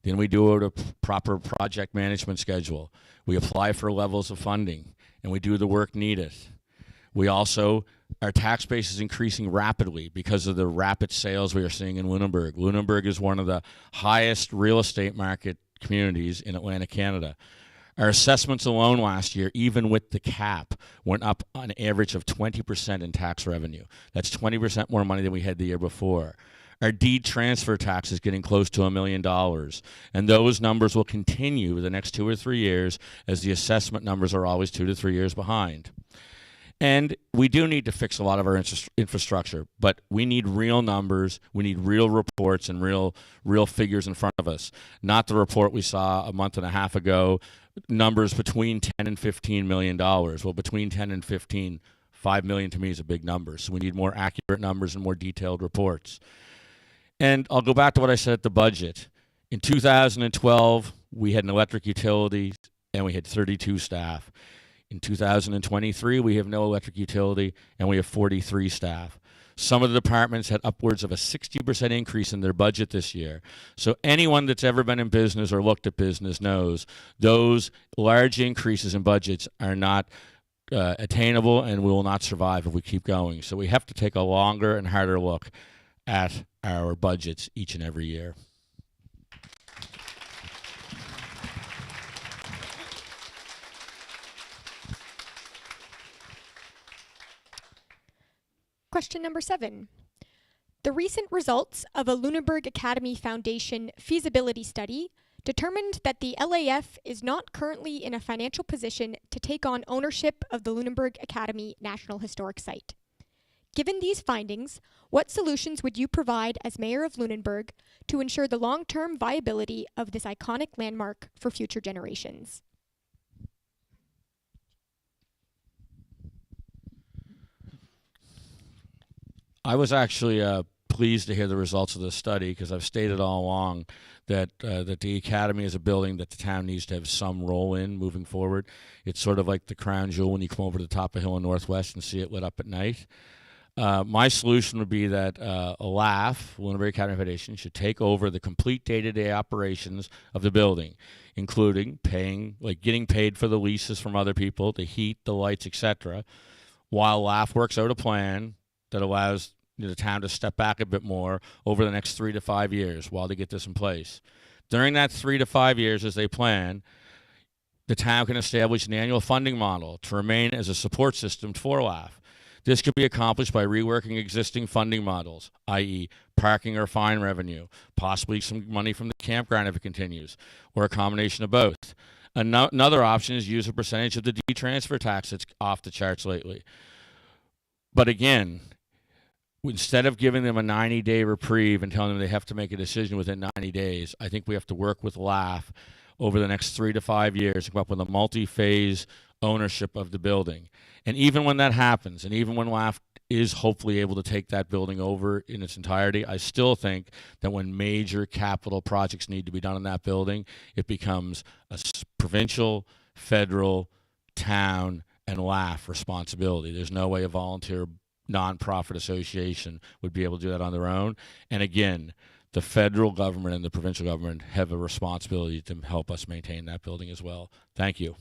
Then we do a proper project management schedule. We apply for levels of funding, and we do the work needed. We also, our tax base is increasing rapidly because of the rapid sales we are seeing in Lunenburg. Lunenburg is one of the highest real estate market communities in Atlantic Canada. Our assessments alone last year, even with the cap, went up on an average of 20% in tax revenue. That's 20% more money than we had the year before. Our deed transfer tax is getting close to $1 million, and those numbers will continue the next 2 or 3 years as the assessment numbers are always 2 to 3 years behind. And we do need to fix a lot of our infrastructure, but we need real numbers, we need real reports and real figures in front of us. Not the report we saw a month and a half ago, numbers between 10 and $15 million. Well, between 10 and 15, 5 million to me is a big number, so we need more accurate numbers and more detailed reports. And I'll go back to what I said at the budget. In 2012, we had an electric utility and we had 32 staff. In 2023, we have no electric utility and we have 43 staff. Some of the departments had upwards of a 60% increase in their budget this year. So anyone that's ever been in business or looked at business knows those large increases in budgets are not attainable, and we will not survive if we keep going. So we have to take a longer and harder look at our budgets each and every year. Question number 7. The recent results of a Lunenburg Academy Foundation feasibility study determined that the LAF is not currently in a financial position to take on ownership of the Lunenburg Academy National Historic Site. Given these findings, what solutions would you provide as Mayor of Lunenburg to ensure the long-term viability of this iconic landmark for future generations? I was actually pleased to hear the results of this study, because I've stated all along that the Academy is a building that the town needs to have some role in moving forward. It's sort of like the crown jewel when you come over to the top of Hill in Northwest and see it lit up at night. My solution would be that LAF, Lunenburg Academy Foundation, should take over the complete day-to-day operations of the building, including getting paid for the leases from other people, the heat, the lights, etc., while LAF works out a plan that allows the town to step back a bit more over the next 3 to 5 years while they get this in place. During that 3 to 5 years, as they plan, the town can establish an annual funding model to remain as a support system for LAF. This could be accomplished by reworking existing funding models, i.e. parking or fine revenue, possibly some money from the campground if it continues, or a combination of both. Another option is use a percentage of the D-transfer tax that's off the charts lately. But again, instead of giving them a 90-day reprieve and telling them they have to make a decision within 90 days, I think we have to work with LAF over the next 3 to 5 years to come up with a multi-phase ownership of the building. And even when that happens, and even when LAF is hopefully able to take that building over in its entirety, I still think that when major capital projects need to be done in that building, it becomes a provincial, federal, town, and LAF responsibility. There's no way a volunteer nonprofit association would be able to do that on their own. And again, the federal government and the provincial government have a responsibility to help us maintain that building as well. Thank you.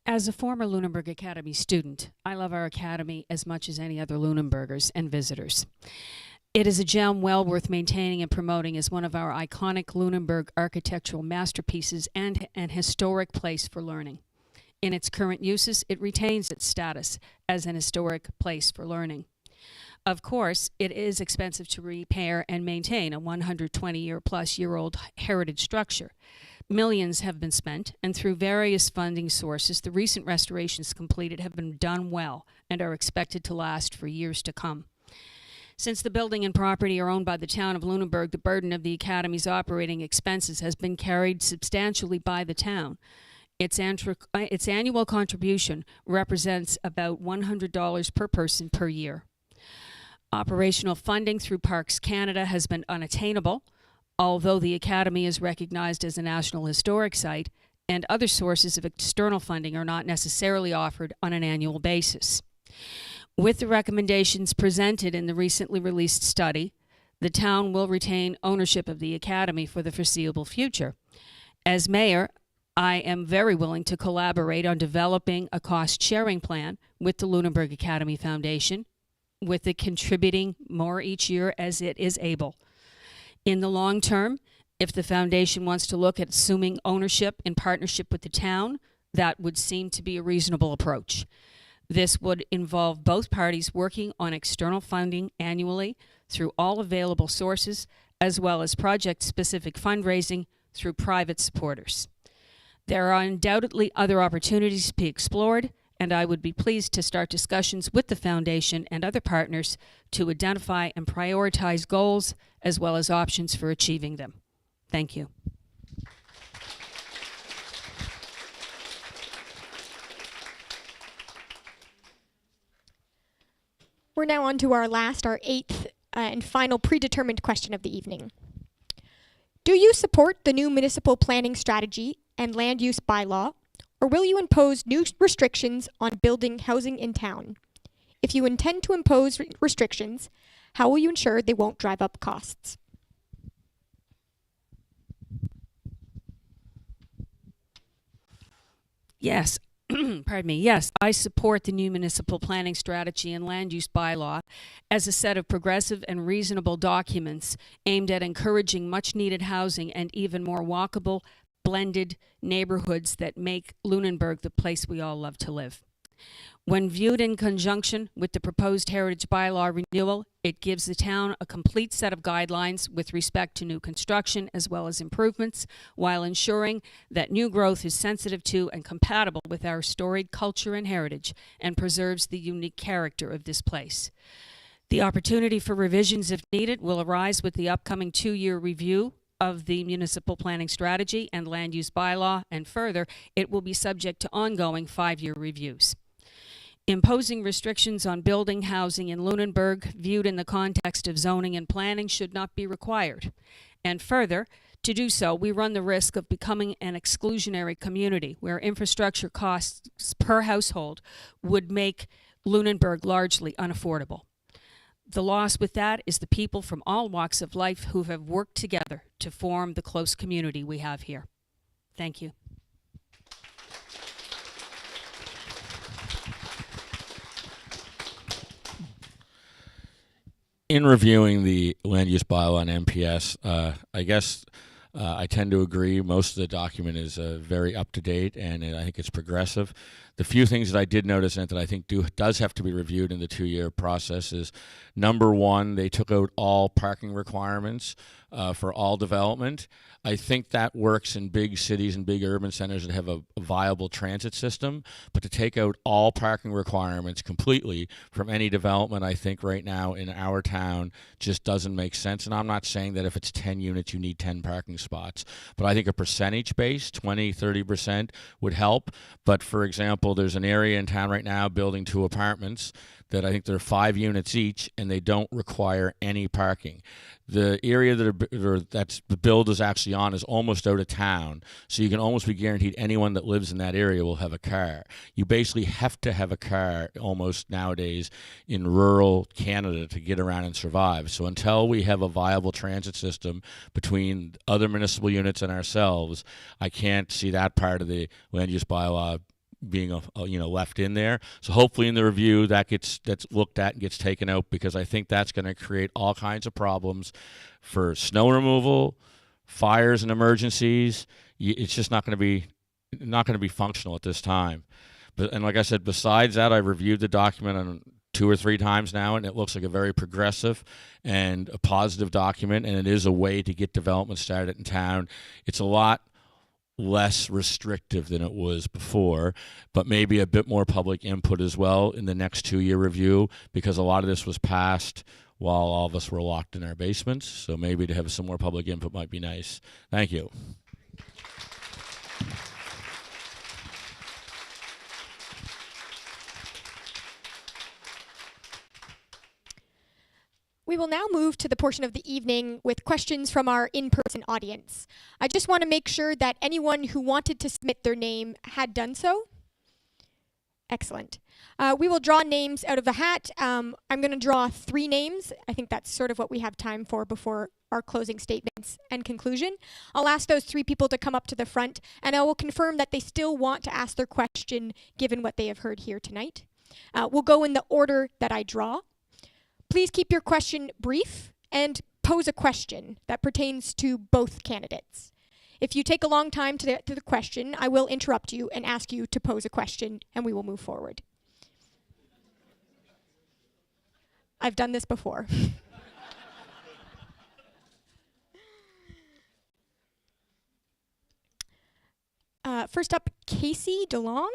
As a former Lunenburg Academy student, I love our academy as much as any other Lunenburgers and visitors. It is a gem well worth maintaining and promoting as one of our iconic Lunenburg architectural masterpieces and an historic place for learning. In its current uses, it retains its status as an historic place for learning. Of course, it is expensive to repair and maintain a 120-plus-year-old heritage structure. Millions have been spent, and through various funding sources, the recent restorations completed have been done well and are expected to last for years to come. Since the building and property are owned by the town of Lunenburg, the burden of the Academy's operating expenses has been carried substantially by the town. Its annual contribution represents about $100 per person per year. Operational funding through Parks Canada has been unattainable, although the Academy is recognized as a National Historic Site, and other sources of external funding are not necessarily offered on an annual basis. With the recommendations presented in the recently released study, the town will retain ownership of the Academy for the foreseeable future. As mayor, I am very willing to collaborate on developing a cost-sharing plan with the Lunenburg Academy Foundation, with it contributing more each year as it is able. In the long term, if the foundation wants to look at assuming ownership in partnership with the town, that would seem to be a reasonable approach. This would involve both parties working on external funding annually through all available sources, as well as project-specific fundraising through private supporters. There are undoubtedly other opportunities to be explored, and I would be pleased to start discussions with the foundation and other partners to identify and prioritize goals as well as options for achieving them. Thank you. We're now on to our eighth and final predetermined question of the evening. Do you support the new municipal planning strategy and land use bylaw, or will you impose new restrictions on building housing in town? If you intend to impose restrictions, how will you ensure they won't drive up costs? Yes, pardon me. Yes, I support the new municipal planning strategy and land use bylaw as a set of progressive and reasonable documents aimed at encouraging much needed housing and even more walkable, blended neighborhoods that make Lunenburg the place we all love to live. When viewed in conjunction with the proposed heritage bylaw renewal, it gives the town a complete set of guidelines with respect to new construction as well as improvements, while ensuring that new growth is sensitive to and compatible with our storied culture and heritage and preserves the unique character of this place. The opportunity for revisions, if needed, will arise with the upcoming 2-year review of the municipal planning strategy and land use bylaw, and further, it will be subject to ongoing 5-year reviews. Imposing restrictions on building housing in Lunenburg, viewed in the context of zoning and planning, should not be required. And further, to do so, we run the risk of becoming an exclusionary community where infrastructure costs per household would make Lunenburg largely unaffordable. The loss with that is the people from all walks of life who have worked together to form the close community we have here. Thank you. In reviewing the land use bylaw and MPS, I guess I tend to agree. Most of the document is very up to date, and I think it's progressive. The few things that I did notice in it that I think does have to be reviewed in the 2-year process is, number one, they took out all parking requirements for all development. I think that works in big cities and big urban centers that have a viable transit system, but to take out all parking requirements completely from any development, I think right now in our town just doesn't make sense. And I'm not saying that if it's 10 units, you need 10 parking spots, but I think a percentage base, 20, 30% would help. But for example, there's an area in town right now building 2 apartments that I think there are 5 units each, and they don't require any parking. The area that's the build is actually on is almost out of town, so you can almost be guaranteed anyone that lives in that area will have a car. You basically have to have a car almost nowadays in rural Canada to get around and survive. So until we have a viable transit system between other municipal units and ourselves, I can't see that part of the land use bylaw being left in there. So hopefully in the review that's looked at and gets taken out, because I think that's going to create all kinds of problems for snow removal, fires and emergencies. It's just not going to be functional at this time. And like I said, besides that, I've reviewed the document on 2 or 3 times now, and it looks like a very progressive and a positive document, and it is a way to get development started in town. It's a lot less restrictive than it was before, but maybe a bit more public input as well in the next 2-year review, because a lot of this was passed while all of us were locked in our basements. So maybe to have some more public input might be nice. Thank you. We will now move to the portion of the evening with questions from our in-person audience. I just want to make sure that anyone who wanted to submit their name had done so. Excellent. We will draw names out of the hat. I'm going to draw 3 names. I think that's sort of what we have time for before our closing statements and conclusion. I'll ask those 3 people to come up to the front, and I will confirm that they still want to ask their question given what they have heard here tonight. We'll go in the order that I draw. Please keep your question brief and pose a question that pertains to both candidates. If you take a long time to get to the question, I will interrupt you and ask you to pose a question, and we will move forward. I've done this before. First up, Casey DeLong.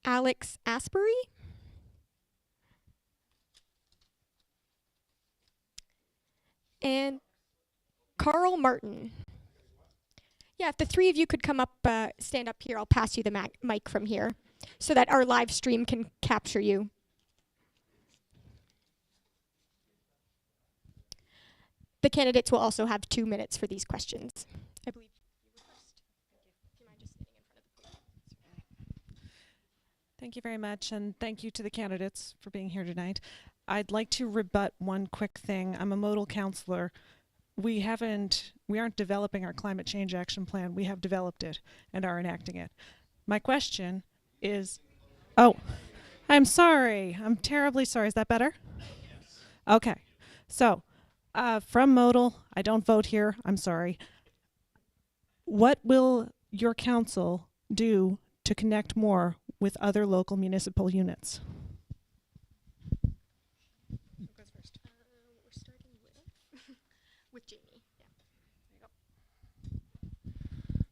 Alex Asbury. And Carl Martin. Yeah, if the three of you could come up, stand up here, I'll pass you the mic from here so that our live stream can capture you. The candidates will also have 2 minutes for these questions. I believe you were first. Do you mind just sitting in front of the podium? Thank you very much, and thank you to the candidates for being here tonight. I'd like to rebut one quick thing. I'm a modal counselor. We aren't developing our climate change action plan. We have developed it and are enacting it. My question is, oh, I'm sorry. I'm terribly sorry. Is that better? Yes. Okay. So, from modal, I don't vote here. I'm sorry. What will your council do to connect more with other local municipal units? Who goes first? We're starting with Jamie. Yeah. There you go.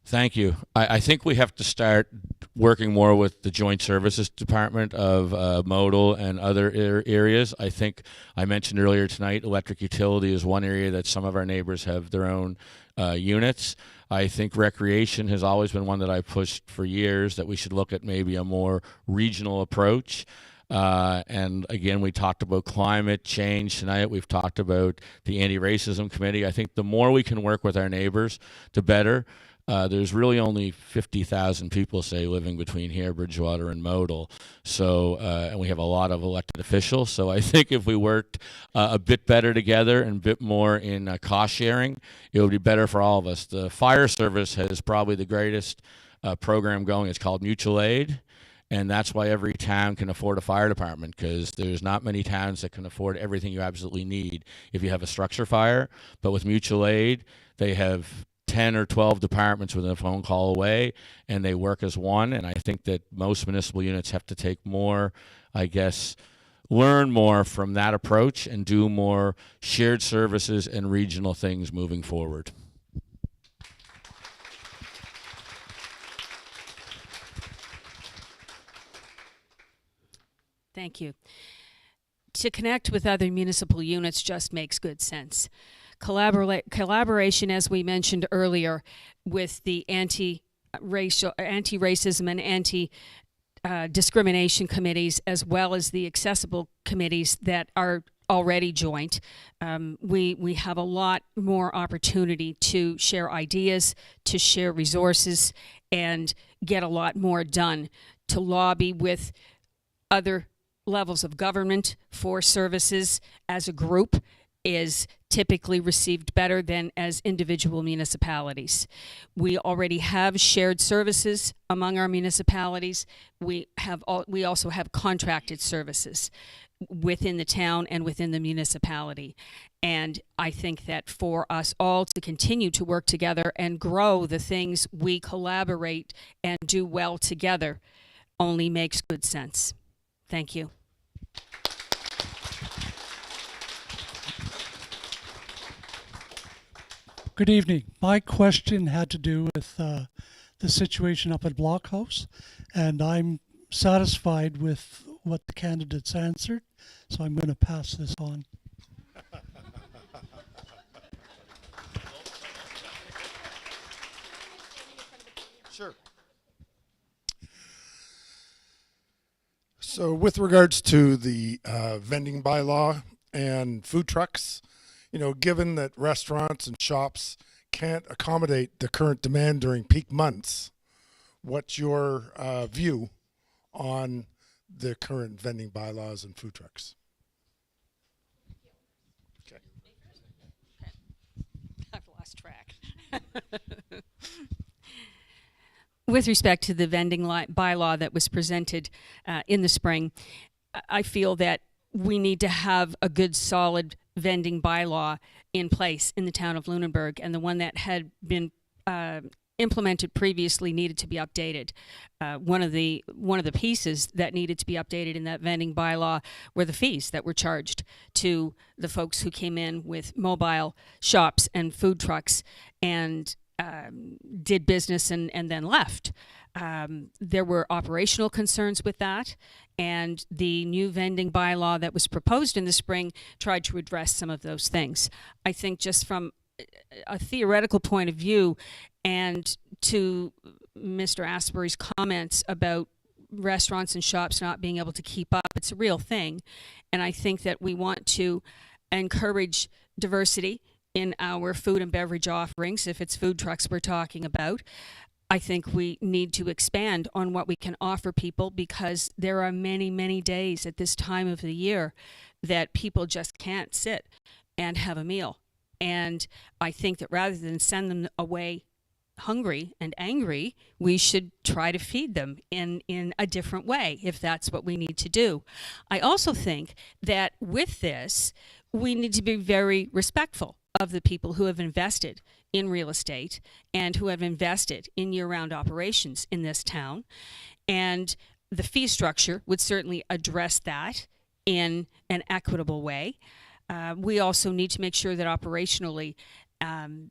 Thank you. I think we have to start working more with the Joint Services Department of Modal and other areas. I think I mentioned earlier tonight, electric utility is one area that some of our neighbors have their own units. I think recreation has always been one that I've pushed for years, that we should look at maybe a more regional approach. And again, we talked about climate change tonight. We've talked about the anti-racism committee. I think the more we can work with our neighbors, the better. There's really only 50,000 people, say, living between here, Bridgewater, and Modal. So, and we have a lot of elected officials. So I think if we worked a bit better together and a bit more in cost sharing, it would be better for all of us. The fire service has probably the greatest program going. It's called mutual aid. And that's why every town can afford a fire department, because there's not many towns that can afford everything you absolutely need if you have a structure fire. But with mutual aid, they have 10 or 12 departments within a phone call away, and they work as one. And I think that most municipal units have to take more, I guess, learn more from that approach and do more shared services and regional things moving forward. Thank you. To connect with other municipal units just makes good sense. Collaboration, as we mentioned earlier, with the anti-racism and anti-discrimination committees, as well as the accessible committees that are already joint, we have a lot more opportunity to share ideas, to share resources, and get a lot more done, to lobby with other levels of government for services as a group is typically received better than as individual municipalities. We already have shared services among our municipalities. We also have contracted services within the town and within the municipality. And I think that for us all to continue to work together and grow the things we collaborate and do well together only makes good sense. Thank you. Good evening. My question had to do with the situation up at Blockhouse, and I'm satisfied with what the candidates answered, so I'm going to pass this on. Sure. So with regards to the vending bylaw and food trucks, you know, given that restaurants and shops can't accommodate the current demand during peak months, what's your view on the current vending bylaws and food trucks? Okay. I've lost track. With respect to the vending bylaw that was presented in the spring, I feel that we need to have a good, solid vending bylaw in place in the town of Lunenburg, and the one that had been implemented previously needed to be updated. One of the pieces that needed to be updated in that vending bylaw were the fees that were charged to the folks who came in with mobile shops and food trucks and did business and then left. There were operational concerns with that, and the new vending bylaw that was proposed in the spring tried to address some of those things. I think just from a theoretical point of view, and to Mr. Asbury's comments about restaurants and shops not being able to keep up, it's a real thing. And I think that we want to encourage diversity in our food and beverage offerings, if it's food trucks we're talking about. I think we need to expand on what we can offer people, because there are many, many days at this time of the year that people just can't sit and have a meal. And I think that rather than send them away hungry and angry, we should try to feed them in a different way, if that's what we need to do. I also think that with this, we need to be very respectful of the people who have invested in real estate and who have invested in year-round operations in this town. And the fee structure would certainly address that in an equitable way. We also need to make sure that operationally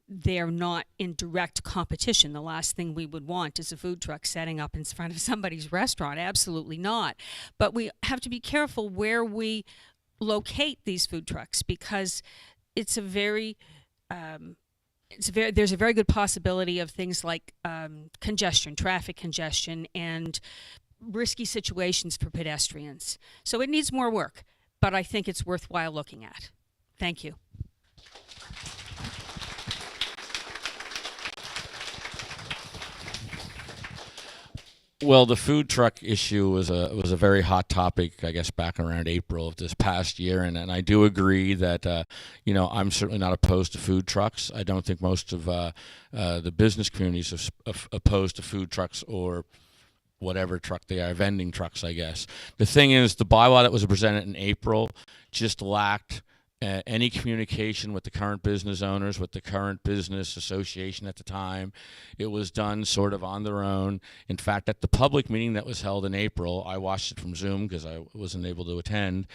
they're not in direct competition. The last thing we would want is a food truck setting up in front of somebody's restaurant. Absolutely not. But we have to be careful where we locate these food trucks, because it's a very there's a very good possibility of things like congestion, traffic congestion, and risky situations for pedestrians. So it needs more work, but I think it's worthwhile looking at. Thank you. Well, the food truck issue was a very hot topic, I guess, back around April of this past year, and I do agree that I'm certainly not opposed to food trucks. I don't think most of the business communities are opposed to food trucks or whatever truck they are, vending trucks, I guess. The thing is, the bylaw that was presented in April just lacked any communication with the current business owners, with the current business association at the time. It was done sort of on their own. In fact, at the public meeting that was held in April, I watched it from Zoom because I wasn't able to attend.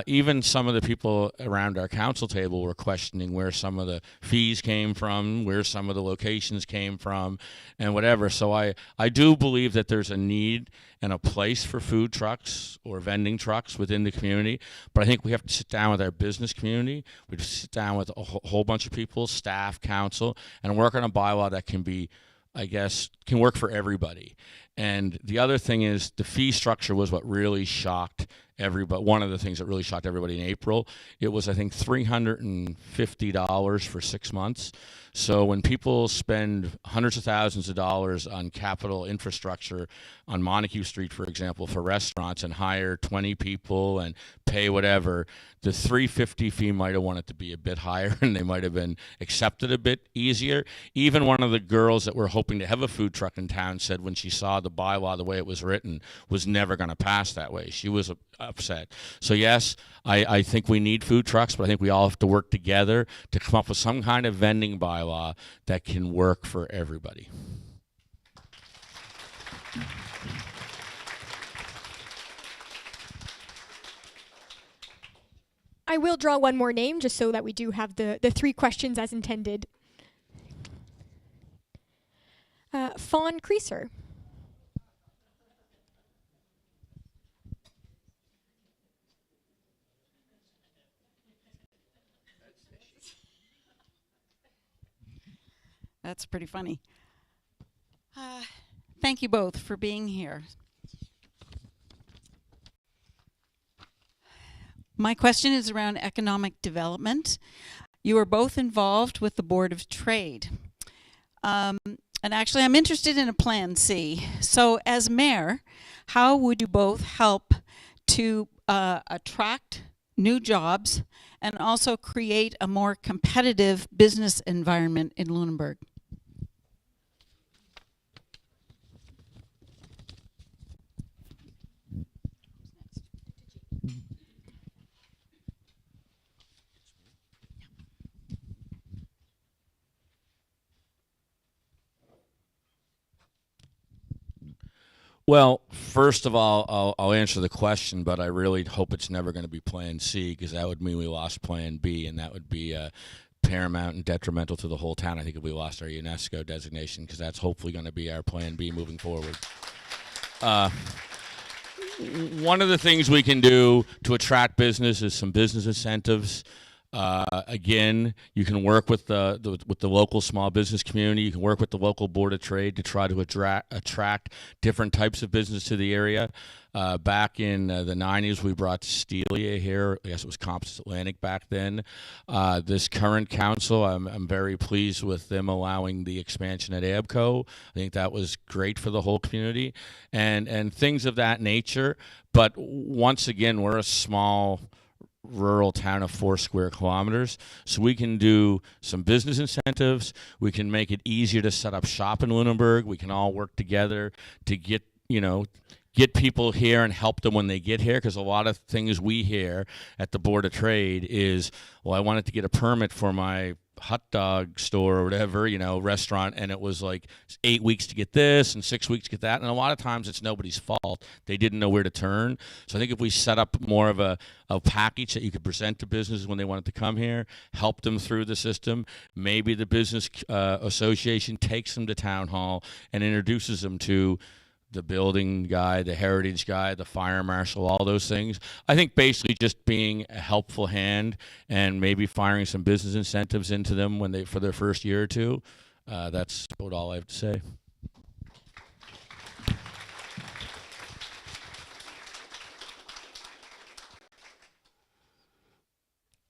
Even some of the people around our council table were questioning where some of the fees came from, where some of the locations came from, and whatever. So I do believe that there's a need and a place for food trucks or vending trucks within the community. But I think we have to sit down with our business community. We have to sit down with a whole bunch of people, staff, council, and work on a bylaw that can be, I guess, can work for everybody. And the other thing is the fee structure was what really shocked everybody. One of the things that really shocked everybody in April. It was, I think, $350 for 6 months. So when people spend hundreds of thousands of dollars on capital infrastructure on Montague Street, for example, for restaurants, and hire 20 people and pay whatever, the $350 fee might have wanted to be a bit higher, and they might have been accepted a bit easier. Even one of the girls that were hoping to have a food truck in town said when she saw the bylaw the way it was written was never going to pass that way. She was upset. So yes, I think we need food trucks, but I think we all have to work together to come up with some kind of vending bylaw that can work for everybody. I will draw one more name just so that we do have the 3 questions as intended. Fawn Creaser. That's pretty funny. Thank you both for being here. My question is around economic development. You are both involved with the Board of Trade. And actually, I'm interested in a Plan C. So as mayor, how would you both help to attract new jobs and also create a more competitive business environment in Lunenburg? Well, first of all, I'll answer the question, but I really hope it's never going to be Plan C, because that would mean we lost Plan B, and that would be paramount and detrimental to the whole town. I think if we lost our UNESCO designation, because that's hopefully going to be our Plan B moving forward. One of the things we can do to attract business is some business incentives. Again, you can work with the local small business community. You can work with the local board of trade to try to attract different types of business to the area. Back in the 90s, we brought Stelia here. I guess it was Compass Atlantic back then. This current council, I'm very pleased with them allowing the expansion at ABCO. I think that was great for the whole community and things of that nature. But once again, we're a small rural town of 4 square kilometers, so we can do some business incentives. We can make it easier to set up shop in Lunenburg. We can all work together to get people here and help them when they get here, because a lot of things we hear at the Board of Trade is, well, I wanted to get a permit for my hot dog store or whatever, restaurant, and it was like 8 weeks to get this and 6 weeks to get that, and a lot of times it's nobody's fault. They didn't know where to turn. So I think if we set up more of a package that you could present to businesses when they wanted to come here, help them through the system, maybe the business association takes them to town hall and introduces them to the building guy, the heritage guy, the fire marshal, all those things. I think basically just being a helpful hand and maybe firing some business incentives into them for their first year or two. That's about all I have to say.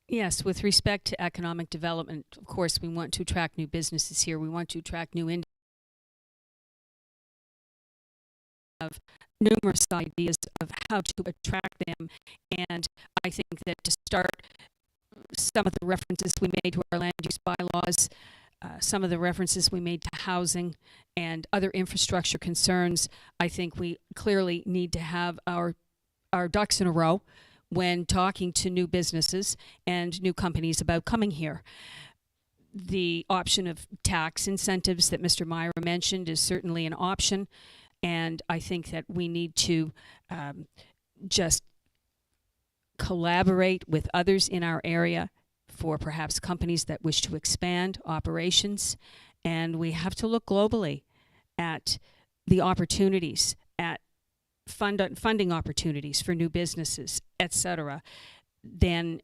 Yes, with respect to economic development, of course, we want to attract new businesses here. We want to attract new industries. Of numerous ideas of how to attract them, and I think that to start, some of the references we made to our land use bylaws, some of the references we made to housing and other infrastructure concerns, I think we clearly need to have our ducks in a row when talking to new businesses and new companies about coming here. The option of tax incentives that Mr. Myra mentioned is certainly an option. And I think that we need to just collaborate with others in our area for perhaps companies that wish to expand operations. And we have to look globally at the opportunities, at funding opportunities for new businesses, etc. Then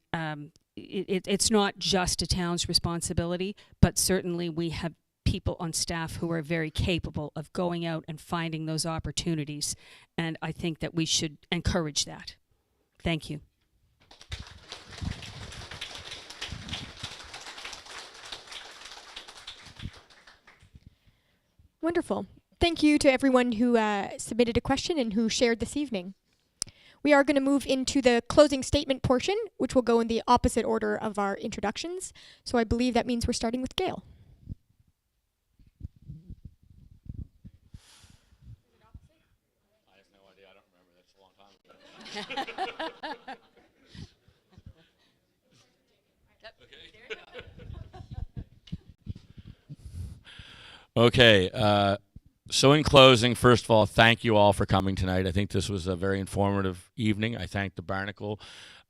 it's not just a town's responsibility, but certainly we have people on staff who are very capable of going out and finding those opportunities, and I think that we should encourage that. Thank you. Wonderful. Thank you to everyone who submitted a question and who shared this evening. We are going to move into the closing statement portion, which will go in the opposite order of our introductions. So I believe that means we're starting with Gale. Okay, so in closing, first of all, thank you all for coming tonight. I think this was a very informative evening. I thank the Barnacle.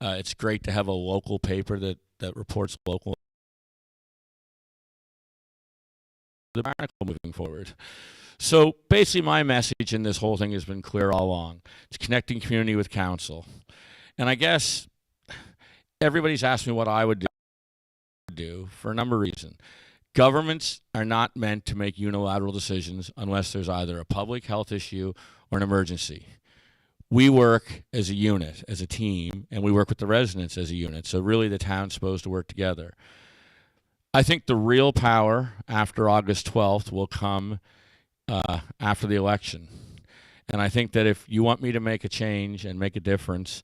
It's great to have a local paper that reports local. The Barnacle moving forward. So basically my message in this whole thing has been clear all along. It's connecting community with council. And I guess everybody's asked me what I would do for a number of reasons. Governments are not meant to make unilateral decisions unless there's either a public health issue or an emergency. We work as a unit, as a team, and we work with the residents as a unit. So really the town's supposed to work together. I think the real power after August 12th will come after the election. And I think that if you want me to make a change and make a difference,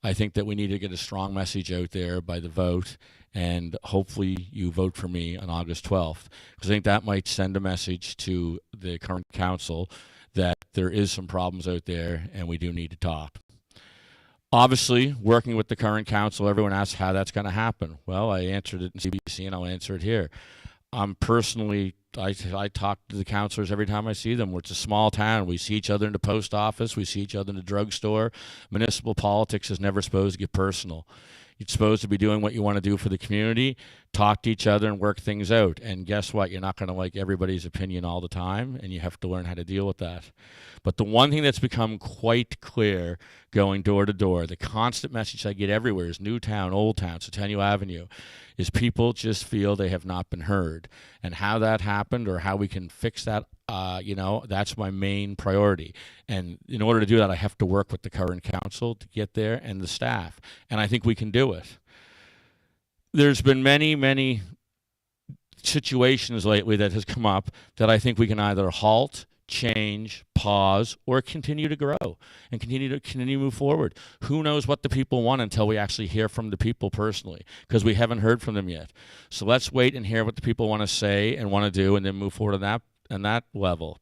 I think that we need to get a strong message out there by the vote, and hopefully you vote for me on August 12th, because I think that might send a message to the current council that there is some problems out there and we do need to talk. Obviously, working with the current council, everyone asks how that's going to happen. Well, I answered it in CBC and I'll answer it here. I'm personally I talk to the counselors every time I see them. It's a small town. We see each other in the post office. We see each other in the drugstore. Municipal politics is never supposed to get personal. You're supposed to be doing what you want to do for the community, talk to each other and work things out. And guess what? You're not going to like everybody's opinion all the time, and you have to learn how to deal with that. But the one thing that's become quite clear going door to door, the constant message I get everywhere is New Town, Old Town, Centennial Avenue, is people just feel they have not been heard. And how that happened or how we can fix that, that's my main priority. And in order to do that, I have to work with the current council to get there and the staff. And I think we can do it. There's been many situations lately that has come up that I think we can either halt, change, pause, or continue to grow and continue to move forward. Who knows what the people want until we actually hear from the people personally, because we haven't heard from them yet. So let's wait and hear what the people want to say and want to do, and then move forward on that level.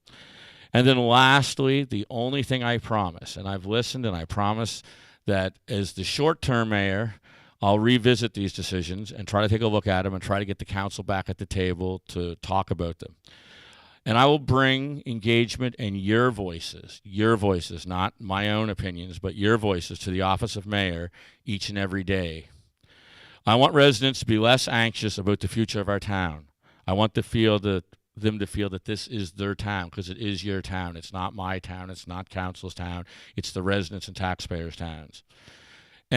And then lastly, the only thing I promise, and I've listened and I promise that as the short-term mayor, I'll revisit these decisions and try to take a look at them and try to get the council back at the table to talk about them. And I will bring engagement and your voices, not my own opinions, but your voices to the office of mayor each and every day. I want residents to be less anxious about the future of our town. I want them to feel that this is their town, because it is your town. It's not my town. It's not council's town. It's the residents and taxpayers' towns.